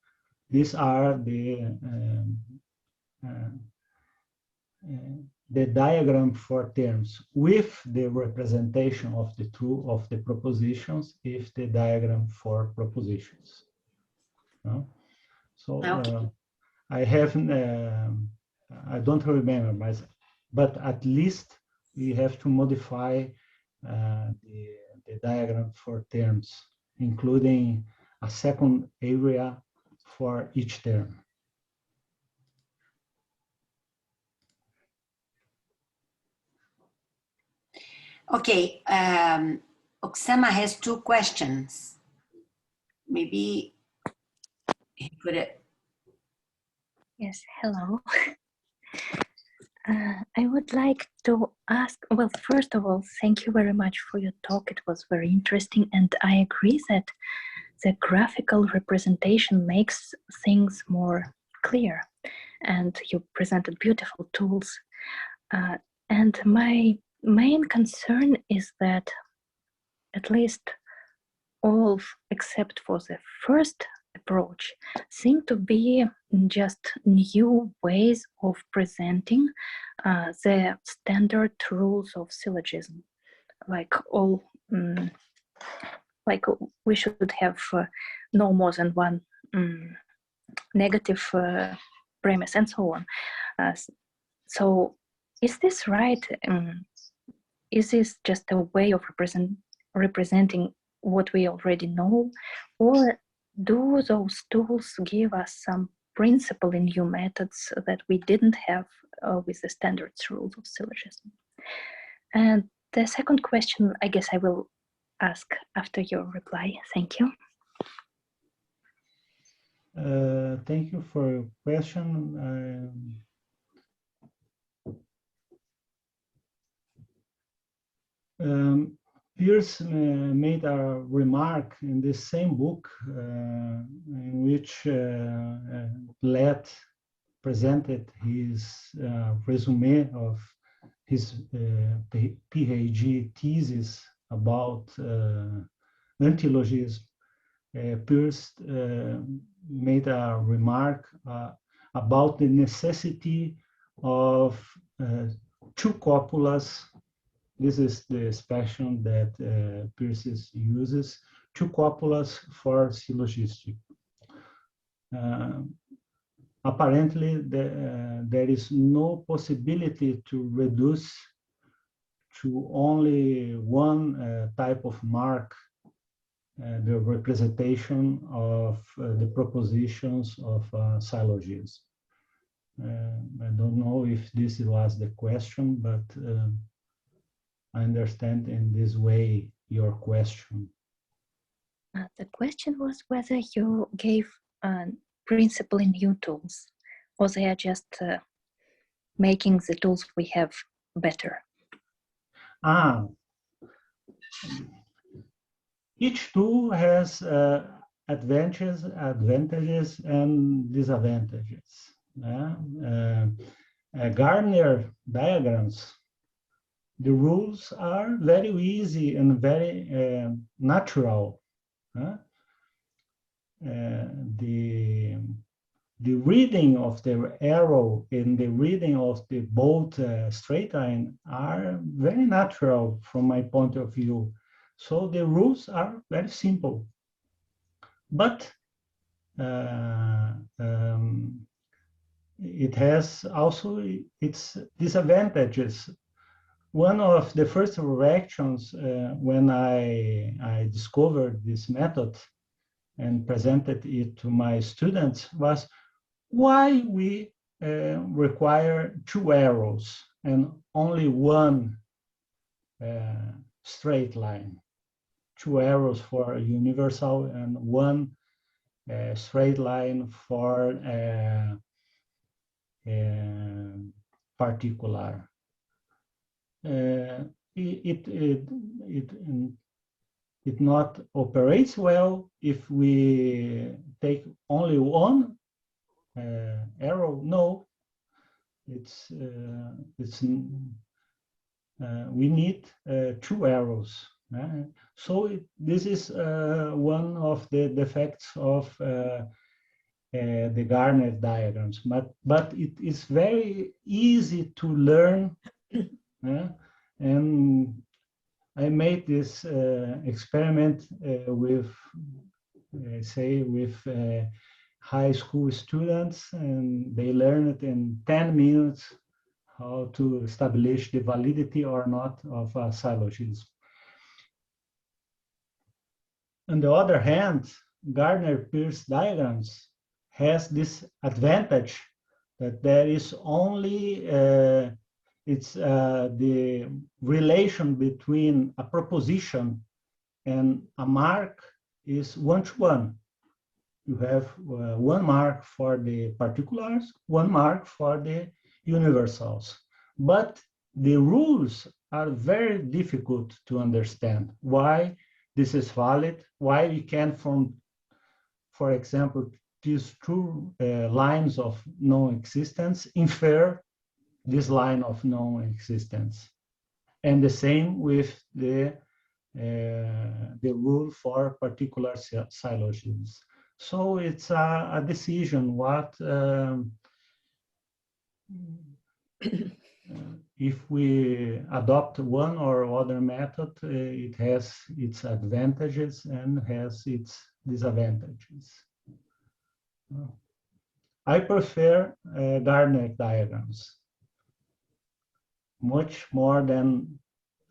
Speaker 3: These are the diagram for terms with the representation of the true of the propositions if the diagram for propositions. So I haven't, I don't remember myself, but at least we have to modify the diagram for terms, including a second area for each term.
Speaker 4: Okay, Oksana has two questions. Maybe he could.
Speaker 5: Yes, hello. I would like to ask, well, first of all, thank you very much for your talk. It was very interesting, and I agree that the graphical representation makes things more clear, and you presented beautiful tools. And my main concern is that at least all except for the first approach seem to be just new ways of presenting the standard rules of syllogism, like all like we should have no more than one negative premise and so on. So is this right? Is this just a way of representing what we already know, or do those tools give us some principle in new methods that we didn't have with the standard rules of syllogism? And the second question, I guess I will ask after your reply. Thank you.
Speaker 3: Thank you for your question. Peirce made a remark in this same book in which Lett presented his resume of his PhD thesis about antilogism. Peirce made a remark about the necessity of two copulas. This is the expression that Peirce uses, two copulas for syllogistic. Apparently, there is no possibility to reduce to only one type of mark the representation of the propositions of syllogism. I don't know if this was the question, but I understand in this way your question.
Speaker 5: The question was whether you gave principle in new tools, or they are just making the tools we have better.
Speaker 3: Each tool has advantages and disadvantages. Gardner diagrams, the rules are very easy and very natural. The reading of the arrow and the reading of the both straight line are very natural from my point of view. So the rules are very simple, but it has also its disadvantages. One of the first reactions when I discovered this method and presented it to my students was why we require two arrows and only one straight line. Two arrows for universal and one straight line for particular. It not operates well if we take only one arrow. No, we need two arrows. So this is one of the defects of the Gardner diagrams, but it is very easy to learn, and I made this experiment with high school students, and they learned it in 10 minutes how to establish the validity or not of a syllogism. On the other hand, Gardner-Peirce diagrams has this advantage that there is only the relation between a proposition and a mark is one-to-one. You have one mark for the particulars, one mark for the universals. But the rules are very difficult to understand. Why this is valid, why we can, from, for example, these two lines of non-existence, infer this line of non-existence. And the same with the rule for particular syllogisms. So it's a decision what if we adopt one or other method, it has its advantages and has its disadvantages. I prefer Gardner diagrams much more than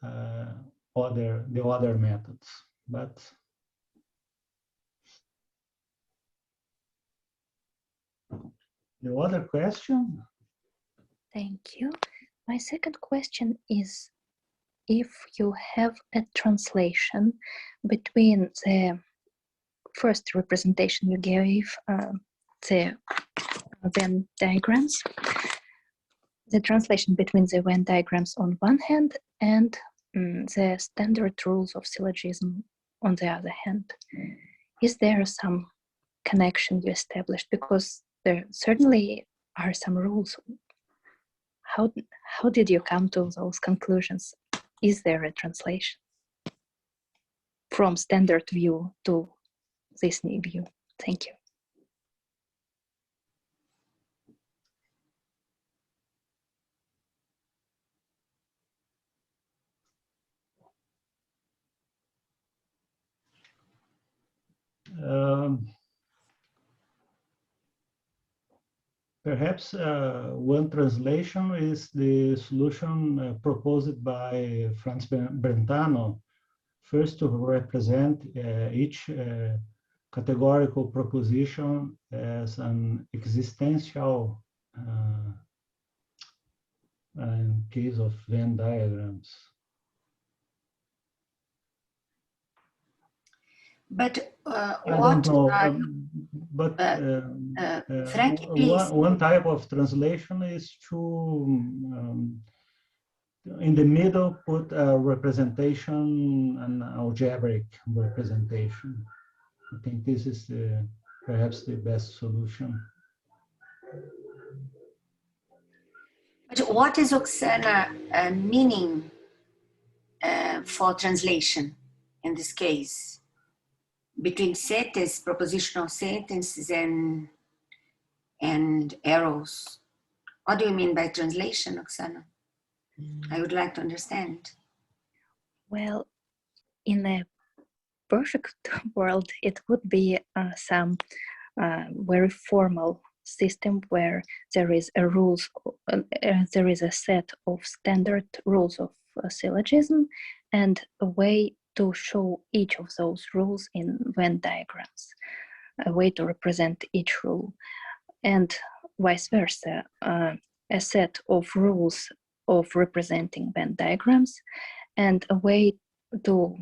Speaker 3: the other methods, but the other question?
Speaker 5: Thank you. My second question is, if you have a translation between the first representation you gave, the Venn diagrams, the translation between the Venn diagrams on one hand and the standard rules of syllogism on the other hand, is there some connection you established? Because there certainly are some rules. How did you come to those conclusions? Is there a translation from standard view to this new view? Thank you.
Speaker 3: Perhaps one translation is the solution proposed by Franz Brentano, first to represent each categorical proposition as an existential in case of Venn diagrams.
Speaker 4: But
Speaker 3: what are
Speaker 4: Frankie, please.
Speaker 3: One type of translation is to, in the middle, put a representation, an algebraic representation. I think this is perhaps the best solution.
Speaker 4: But what is Oksana meaning for translation in this case? Between sentences, propositional sentences, and arrows. What do you mean by translation, Oksana? I would like to understand.
Speaker 5: Well, in a perfect world, it would be some very formal system where there is a there is a set of standard rules of syllogism and a way to show each of those rules in Venn diagrams, a way to represent each rule, and vice versa, a set of rules of representing Venn diagrams, and a way to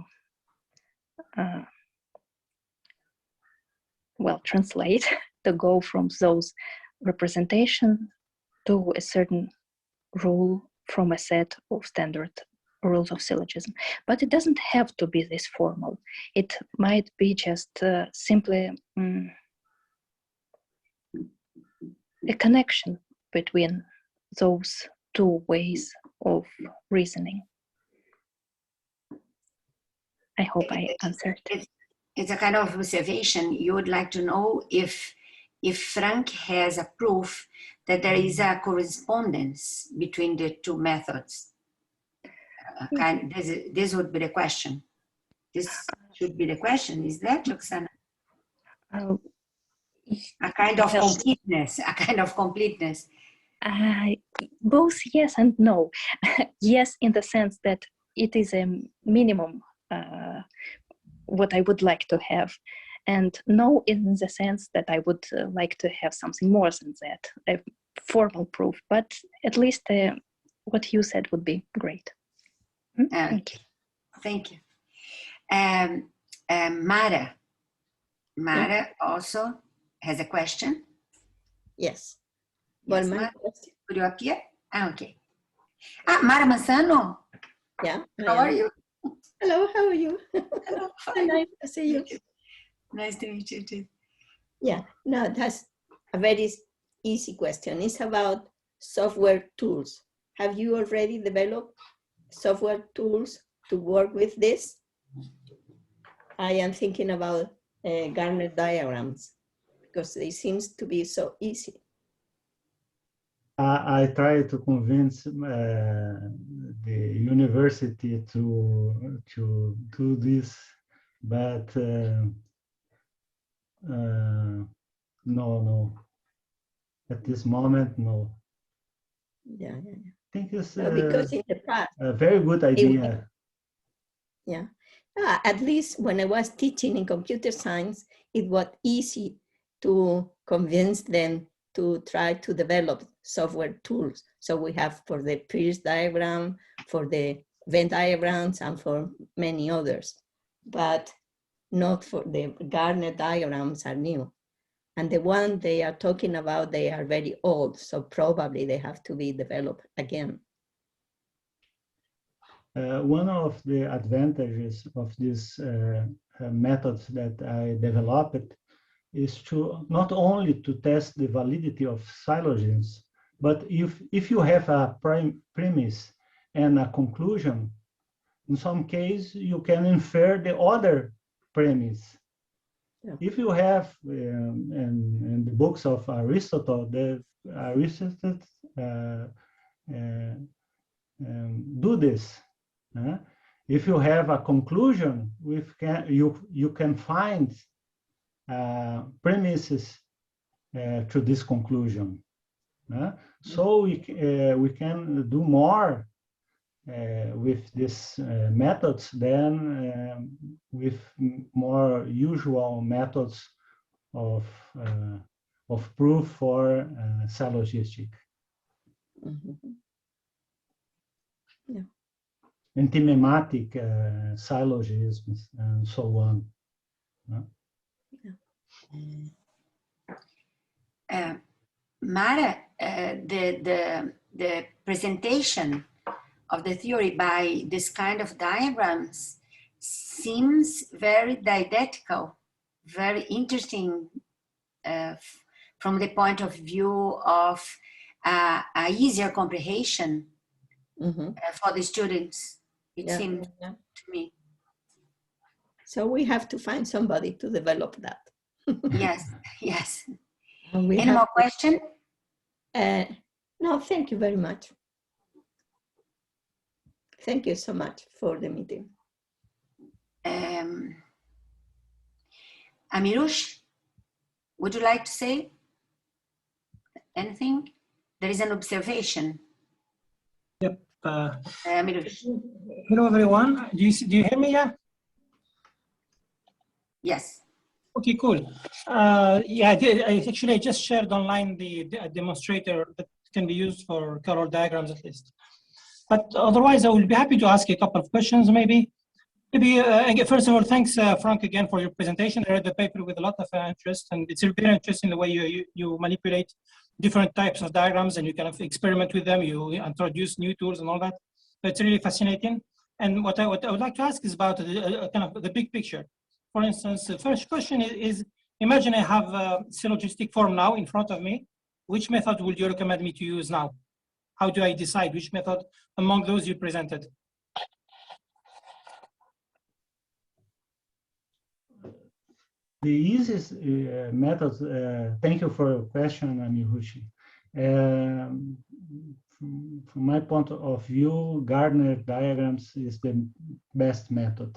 Speaker 5: well, translate, to go from those representation to a certain rule from a set of standard rules of syllogism. But it doesn't have to be this formal. It might be just simply a connection between those two ways of reasoning. I hope I answered.
Speaker 4: It's a kind of observation. You would like to know if Frank has a proof that there is a correspondence between the two methods. This would be the question. This should be the question. Is that, Oksana? A kind of completeness. A kind of completeness.
Speaker 5: Both yes and no. Yes, in the sense that it is a minimum what I would like to have, and no in the sense that I would like to have something more than that, a formal proof, but at least what you said would be great. Thank you.
Speaker 4: Thank you. Mara also has a question.
Speaker 6: Yes.
Speaker 4: Yes,
Speaker 6: Well,
Speaker 4: Mara, could you appear? Okay. Mara Manzano.
Speaker 6: Yeah.
Speaker 4: How are you?
Speaker 6: Hello, how are you?
Speaker 4: Hello,
Speaker 6: Nice to see you.
Speaker 4: Nice to meet you too.
Speaker 6: Yeah, no, that's a very easy question. It's about software tools. Have you already developed software tools to work with this? I am thinking about Gardner Diagrams because they seem to be so easy.
Speaker 3: I try to convince the university to do this, but no. At this moment, no.
Speaker 6: Yeah.
Speaker 3: I think it's
Speaker 6: Because in the past,
Speaker 3: a very good idea.
Speaker 6: Yeah. At least when I was teaching in computer science, it was easy to convince them to try to develop software tools. So we have for the Pierce diagram, for the Venn diagrams, and for many others, but not for the Gardner diagrams are new. And the one they are talking about, they are very old, so probably they have to be developed again.
Speaker 3: One of the advantages of these methods that I developed is to not only to test the validity of syllogisms, but if you have a premise and a conclusion, in some case you can infer the other premise. Yeah. If you have in the books of Aristotle, Aristotle do this. If you have a conclusion, you can find premises to this conclusion. So we can do more with these methods than with more usual methods of proof for syllogistic.
Speaker 6: Mm-hmm. Yeah.
Speaker 3: Anti-mimetic syllogisms and so on.
Speaker 4: Mara, the presentation of the theory by this kind of diagrams seems very didactical, very interesting from the point of view of a easier comprehension for the students, it seems to me.
Speaker 6: So we have to find somebody to develop that.
Speaker 4: Yes.
Speaker 6: Any
Speaker 4: more questions?
Speaker 6: No, thank you very much. Thank you so much for the meeting.
Speaker 4: Amirush, would you like to say anything? There is an observation.
Speaker 7: Yep.
Speaker 4: Amirush.
Speaker 7: Hello, everyone. Do you hear me? Yeah.
Speaker 4: Yes.
Speaker 7: Okay, cool. Yeah, I just shared online the demonstrator that can be used for color diagrams at least. But otherwise, I will be happy to ask you a couple of questions maybe. Maybe, again, first of all, thanks, Frank, again, for your presentation. I read the paper with a lot of interest, and it's very interesting the way you manipulate different types of diagrams, and you kind of experiment with them, you introduce new tools and all that. So it's really fascinating. And what I would like to ask is about kind of the big picture. For instance, the first question is, imagine I have a syllogistic form now in front of me. Which method would you recommend me to use now? How do I decide which method among those you presented?
Speaker 3: The easiest method, thank you for your question, Mihushi. From my point of view, Gardner Diagrams is the best method.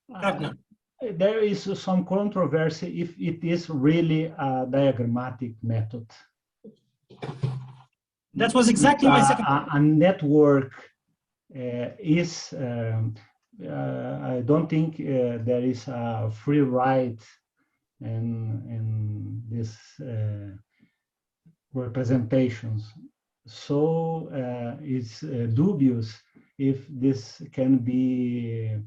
Speaker 7: Gardner.
Speaker 3: There is some controversy if it is really a diagrammatic method.
Speaker 7: That was exactly my second.
Speaker 3: A network is, I don't think there is a free ride in this representations. So it's dubious if this can be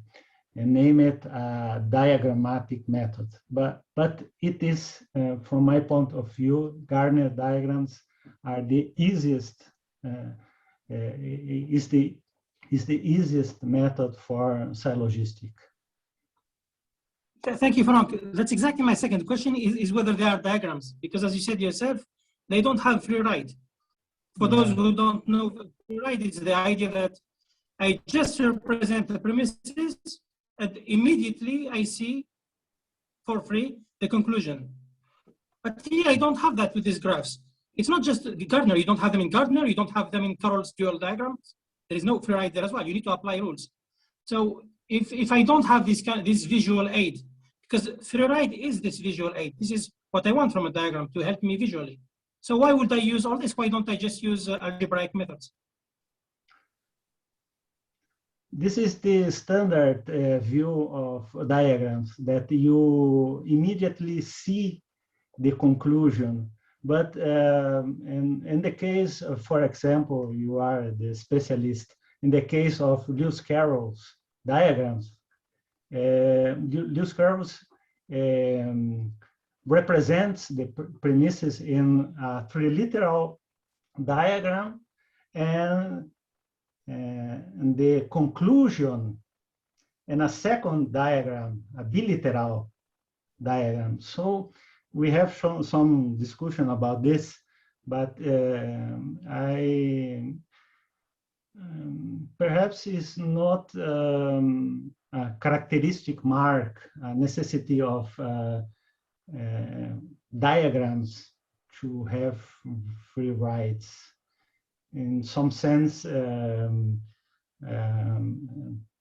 Speaker 3: name it a diagrammatic method, but it is, from my point of view, Gardner diagrams are the easiest, is the easiest method for syllogistic.
Speaker 7: Thank you, Frank. That's exactly my second question is whether they are diagrams, because as you said yourself, they don't have free ride. For those who don't know, free ride is the idea that I just represent the premises and immediately I see for free the conclusion. But here I don't have that with these graphs. It's not just Gardner, you don't have them in Gardner, you don't have them in Carroll's dual diagrams. There is no free ride there as well. You need to apply rules. So if I don't have this visual aid, because free ride is this visual aid, this is what I want from a diagram to help me visually. So why would I use all this? Why don't I just use algebraic methods?
Speaker 3: This is the standard view of diagrams, that you immediately see the conclusion. But in the case, for example, you are the specialist, in the case of Lewis Carroll's diagrams, Lewis Carroll's represents the premises in a triliteral diagram, and the conclusion in a second diagram, a biliteral diagram. So we have shown some discussion about this, but perhaps it's not a characteristic mark, a necessity of diagrams to have free rides. In some sense,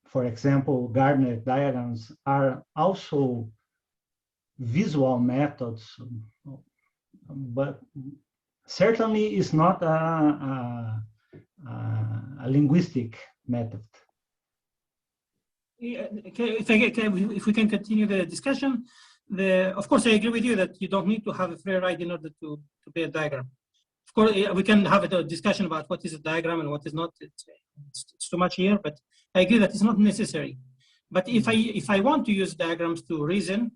Speaker 3: for example, Gardner diagrams are also visual methods, but certainly is not a linguistic method.
Speaker 7: Yeah, if we can continue the discussion, of course I agree with you that you don't need to have a free ride in order to be a diagram. Of course, we can have a discussion about what is a diagram and what is not. It's too much here, but I agree that it's not necessary. But if I want to use diagrams to reason,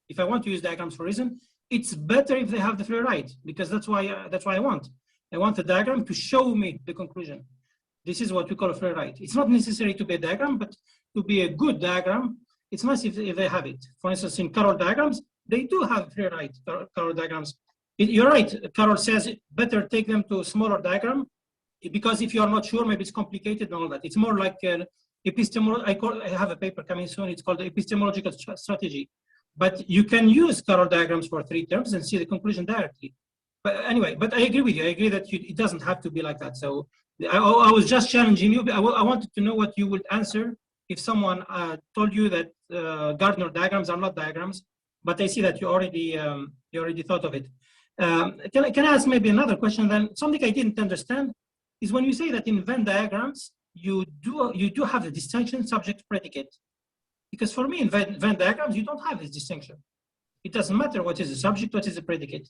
Speaker 7: if I want to use diagrams for reason, it's better if they have the free ride, because that's why I want the diagram to show me the conclusion. This is what we call a free ride. It's not necessary to be a diagram, but to be a good diagram, it's nice if they have it. For instance, in Carroll diagrams, they do have free ride. Carroll diagrams. You're right. Carroll says better take them to a smaller diagram, because if you are not sure, maybe it's complicated and all that. It's more like an epistemological. I have a paper coming soon. It's called the epistemological strategy. But you can use Carroll diagrams for 3 terms and see the conclusion directly. But anyway, but I agree with you. I agree that it doesn't have to be like that. So I was just challenging you. I wanted to know what you would answer if someone told you that Gardner diagrams are not diagrams. But I see that you already thought of it. Can I ask maybe another question then? Something I didn't understand is when you say that in Venn diagrams you do have the distinction subject predicate. Because for me in Venn diagrams you don't have this distinction. It doesn't matter what is the subject, what is the predicate.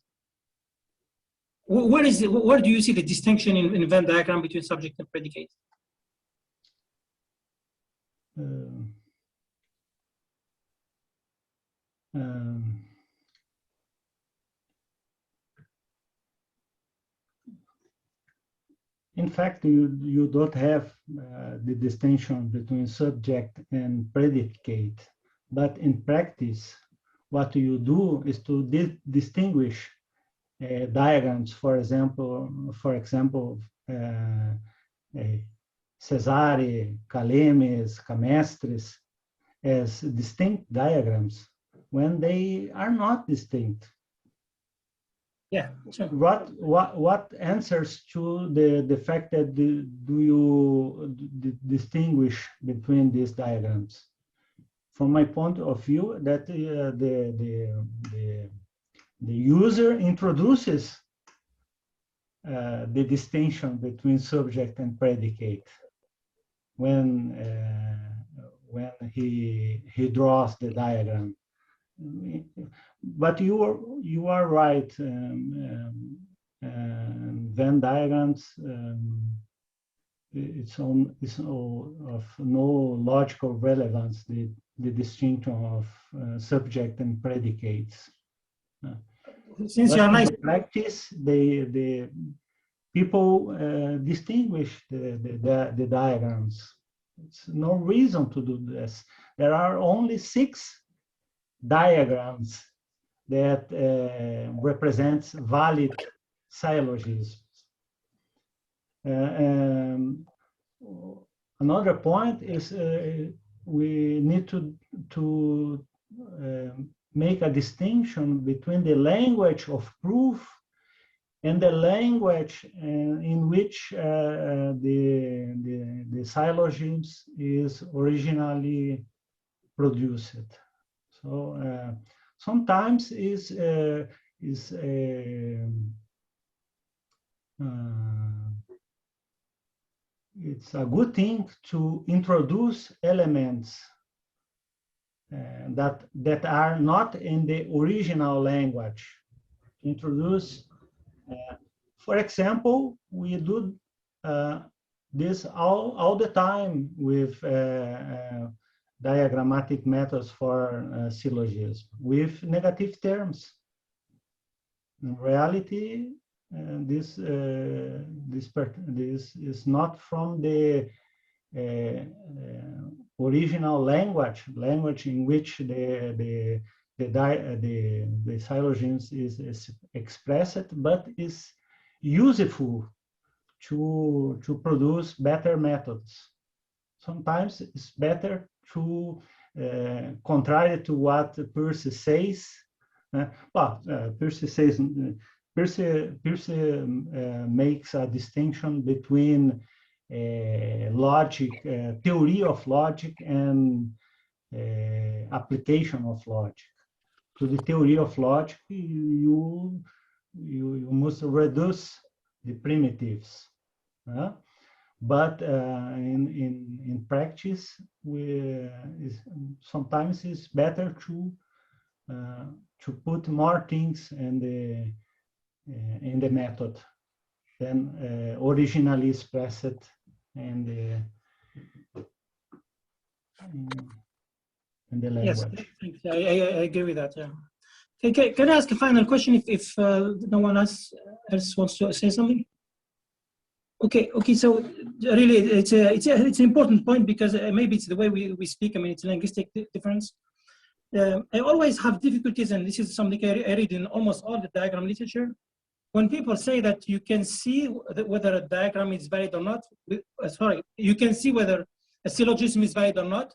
Speaker 7: Where do you see the distinction in Venn diagram between subject and predicate?
Speaker 3: in fact, you don't have the distinction between subject and predicate, but in practice, what you do is to distinguish diagrams, for example, Cezar, Calemes, Camestres, as distinct diagrams when they are not distinct.
Speaker 7: Yeah, sure.
Speaker 3: What answers to the fact that do you distinguish between these diagrams? From my point of view, that the user introduces the distinction between subject and predicate when he draws the diagram. But you are right. Venn diagrams, it's of no logical relevance, the distinction of subject and predicates.
Speaker 7: Since you are nice.
Speaker 3: In practice, the people distinguish the diagrams. It's no reason to do this. There are only 6 diagrams that represents valid syllogisms. Another point is we need to make a distinction between the language of proof and the language in which the syllogism is originally produced. So sometimes it's a good thing to introduce elements that are not in the original language. Introduce, for example, we do this all the time with diagrammatic methods for syllogism with negative terms. In reality, this is not from the original language in which the syllogism is expressed, but is useful to produce better methods. Sometimes it's better to, contrary to what Percy says, Percy makes a distinction between logic, theory of logic, and application of logic. To the theory of logic, you must reduce the primitives. But in practice, sometimes it's better to put more things in the method than originally expressed in the language.
Speaker 7: Yes, I agree with that. Yeah. Okay, can I ask a final question if no one else wants to say something? Okay. So really, it's an important point because maybe it's the way we speak. I mean, it's a linguistic difference. I always have difficulties, and this is something I read in almost all the diagram literature. When people say that you can see whether a diagram is valid or not, you can see whether a syllogism is valid or not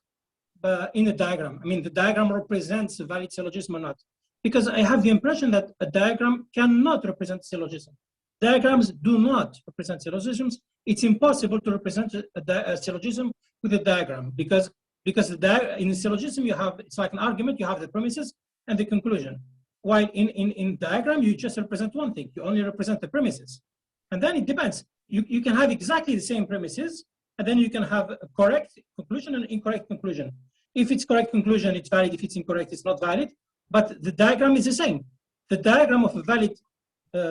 Speaker 7: in a diagram. I mean, the diagram represents a valid syllogism or not. Because I have the impression that a diagram cannot represent syllogism. Diagrams do not represent syllogisms. It's impossible to represent a syllogism with a diagram because in a syllogism it's like an argument. You have the premises and the conclusion. While in diagram you just represent one thing. You only represent the premises, and then it depends. You can have exactly the same premises, and then you can have a correct conclusion and incorrect conclusion. If it's correct conclusion, it's valid. If it's incorrect, it's not valid. But the diagram is the same. The diagram of a valid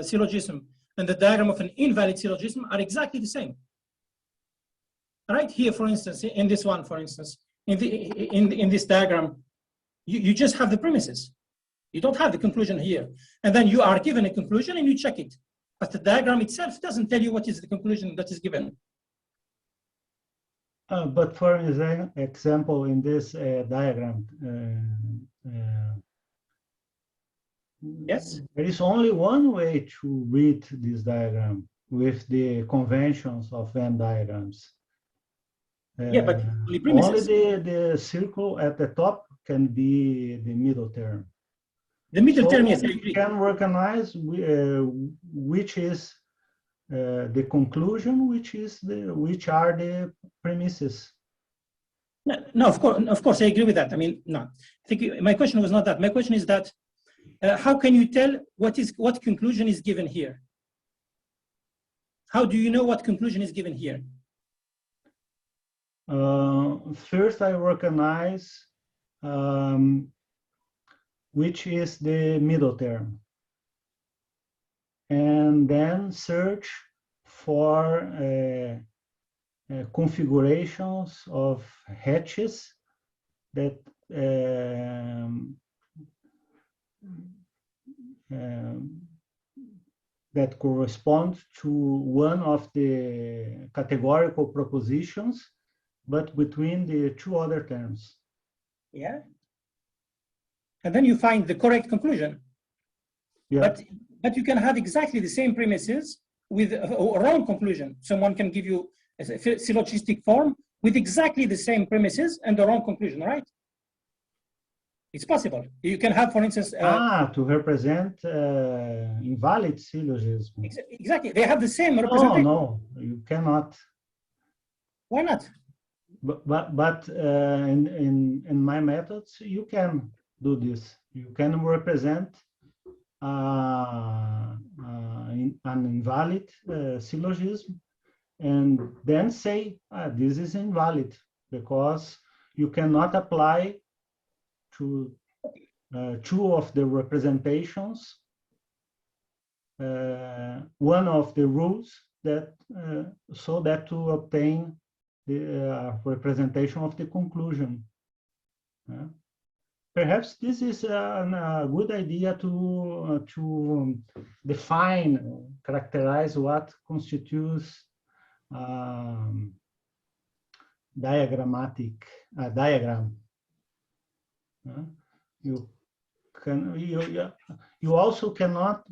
Speaker 7: syllogism and the diagram of an invalid syllogism are exactly the same. Right here, for instance, in this one, for instance, in this diagram, you just have the premises. You don't have the conclusion here. And then you are given a conclusion and you check it. But the diagram itself doesn't tell you what is the conclusion that is given.
Speaker 3: But for example, in this diagram,
Speaker 7: yes,
Speaker 3: there is only one way to read this diagram with the conventions of Venn diagrams.
Speaker 7: Yeah, but
Speaker 3: only the circle at the top can be the middle term.
Speaker 7: The middle term, yes, I
Speaker 3: we
Speaker 7: agree.
Speaker 3: can recognize which is the conclusion, which are the premises.
Speaker 7: No, of course, I agree with that. I mean, no, I think my question was not that. My question is that how can you tell what conclusion is given here? How do you know what conclusion is given here?
Speaker 3: First, I recognize which is the middle term, and then search for configurations of hatches that that correspond to one of the categorical propositions, but between the two other terms.
Speaker 7: Yeah. And then you find the correct conclusion.
Speaker 3: Yeah.
Speaker 7: But you can have exactly the same premises with a wrong conclusion. Someone can give you a syllogistic form with exactly the same premises and the wrong conclusion, right? It's possible. You can have, for instance...
Speaker 3: to represent invalid syllogism.
Speaker 7: Exactly. They have the same representation.
Speaker 3: No, you cannot.
Speaker 7: Why not?
Speaker 3: But in my methods, you can do this. You can represent an invalid syllogism and then say this is invalid because you cannot apply to two of the representations one of the rules that so that to obtain the representation of the conclusion. Perhaps this is a good idea to define, characterize what constitutes diagrammatic diagram. You also cannot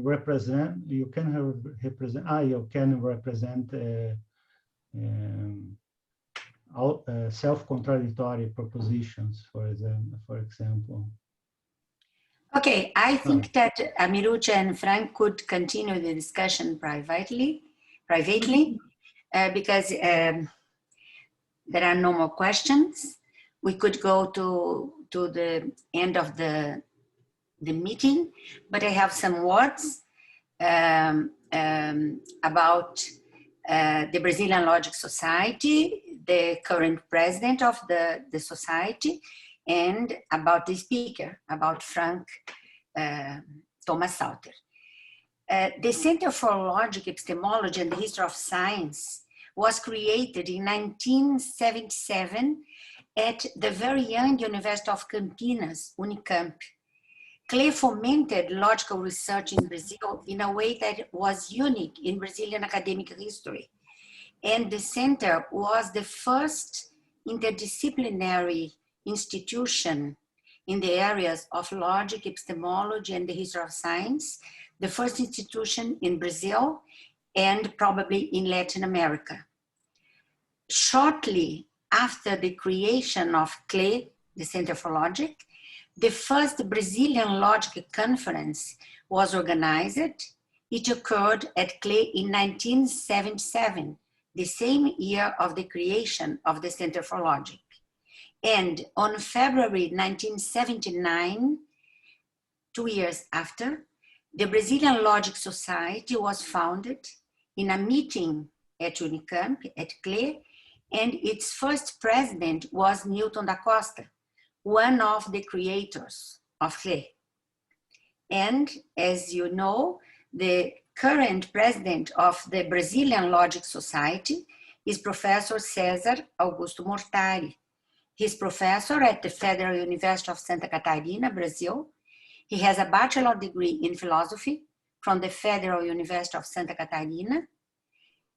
Speaker 3: represent. You can represent self-contradictory propositions, for example.
Speaker 4: Okay, I think that Amirucha and Frank could continue the discussion privately, because there are no more questions. We could go to the end of the meeting, but I have some words about the Brazilian Logic Society, the current president of the society, and about the speaker, about Frank Thomas Sautter. The Center for Logic, Epistemology, and the History of Science was created in 1977 at the very young University of Campinas, Unicamp. Clay fomented logical research in Brazil in a way that was unique in Brazilian academic history. And the center was the first interdisciplinary institution in the areas of logic, epistemology, and the history of science, the first institution in Brazil and probably in Latin America. Shortly after the creation of CLE, the Center for Logic, the first Brazilian Logic Conference was organized. It occurred at CLE in 1977, the same year of the creation of the Center for Logic. And on February 1979, 2 years after, the Brazilian Logic Society was founded in a meeting at Unicamp, at CLE, and its first president was Newton da Costa, one of the creators of CLE. And as you know, the current president of the Brazilian Logic Society is Professor Cezar Augusto Mortari, He's professor at the Federal University of Santa Catarina, Brazil. He has a bachelor degree in philosophy from the Federal University of Santa Catarina.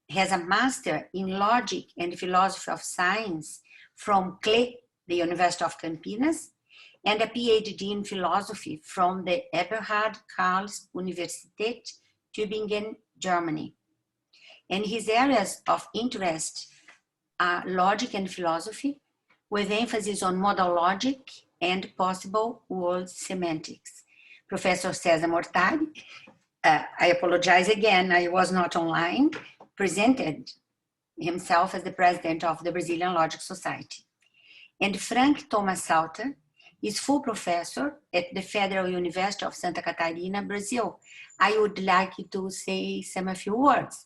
Speaker 4: He has a master in logic and philosophy of science from CLE, the University of Campinas, and a PhD in philosophy from the Eberhard Karls Universität, Tübingen, Germany. And his areas of interest are logic and philosophy, with emphasis on modal logic and possible world semantics. Professor Cezar Mortari, I apologize again, I was not online, presented himself as the president of the Brazilian Logic Society. And Frank Thomas Sautter is full professor at the Federal University of Santa Catarina, Brazil. I would like to say a few words.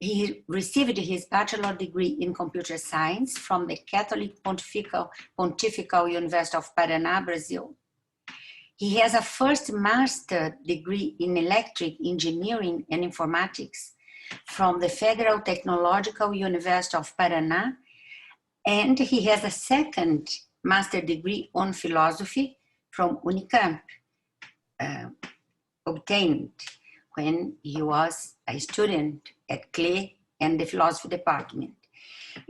Speaker 4: He received his bachelor degree in computer science from the Catholic Pontifical University of Paraná, Brazil. He has a first master degree in electric engineering and informatics from the Federal Technological University of Paraná, and he has a second master degree on philosophy from Unicamp, obtained when he was a student at CLE and the philosophy department.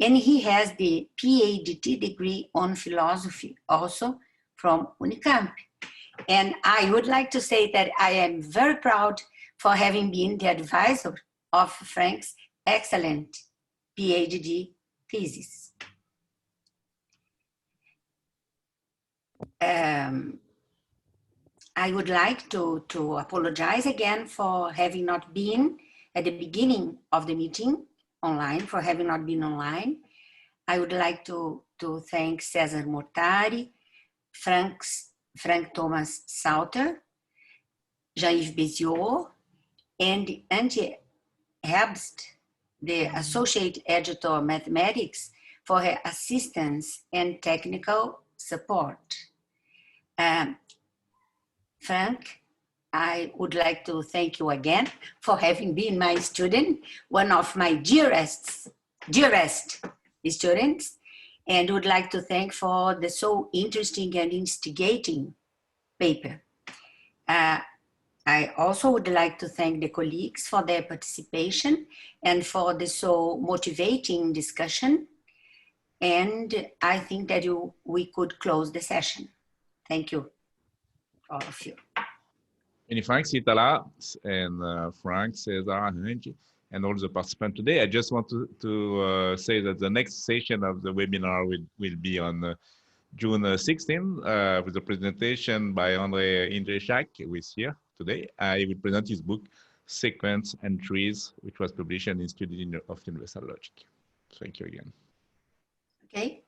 Speaker 4: And he has the PhD degree on philosophy also from Unicamp. And I would like to say that I am very proud for having been the advisor of Frank's excellent PhD thesis. I would like to apologize again for having not been at the beginning of the meeting online, for having not been online. I would like to thank Cezar Mortari, Frank Thomas Sautter, Jean-Yves Béziot, and Antje Herbst, the Associate Editor of Mathematics, for her assistance and technical support. Frank, I would like to thank you again for having been my student, one of my dearest students, and would like to thank for the so interesting and instigating paper. I also would like to thank the colleagues for their participation and for the so motivating discussion. And I think that we could close the session. Thank you, all of you.
Speaker 1: Many thanks, Itala, and Frank, Cesar, Angie, and all the participants today. I just want to say that the next session of the webinar will be on June 16th with a presentation by André Indrechak, who is here today. I will present his book, Sequence and Trees, which was published in Institute of Universal Logic. Thank you again.
Speaker 4: Okay,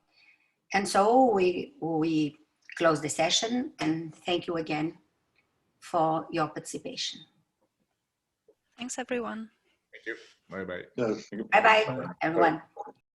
Speaker 4: and so we close the session, and thank you again for your participation.
Speaker 8: Thanks, everyone.
Speaker 1: Thank you. Bye-bye.
Speaker 2: Yes.
Speaker 4: Bye-bye, everyone.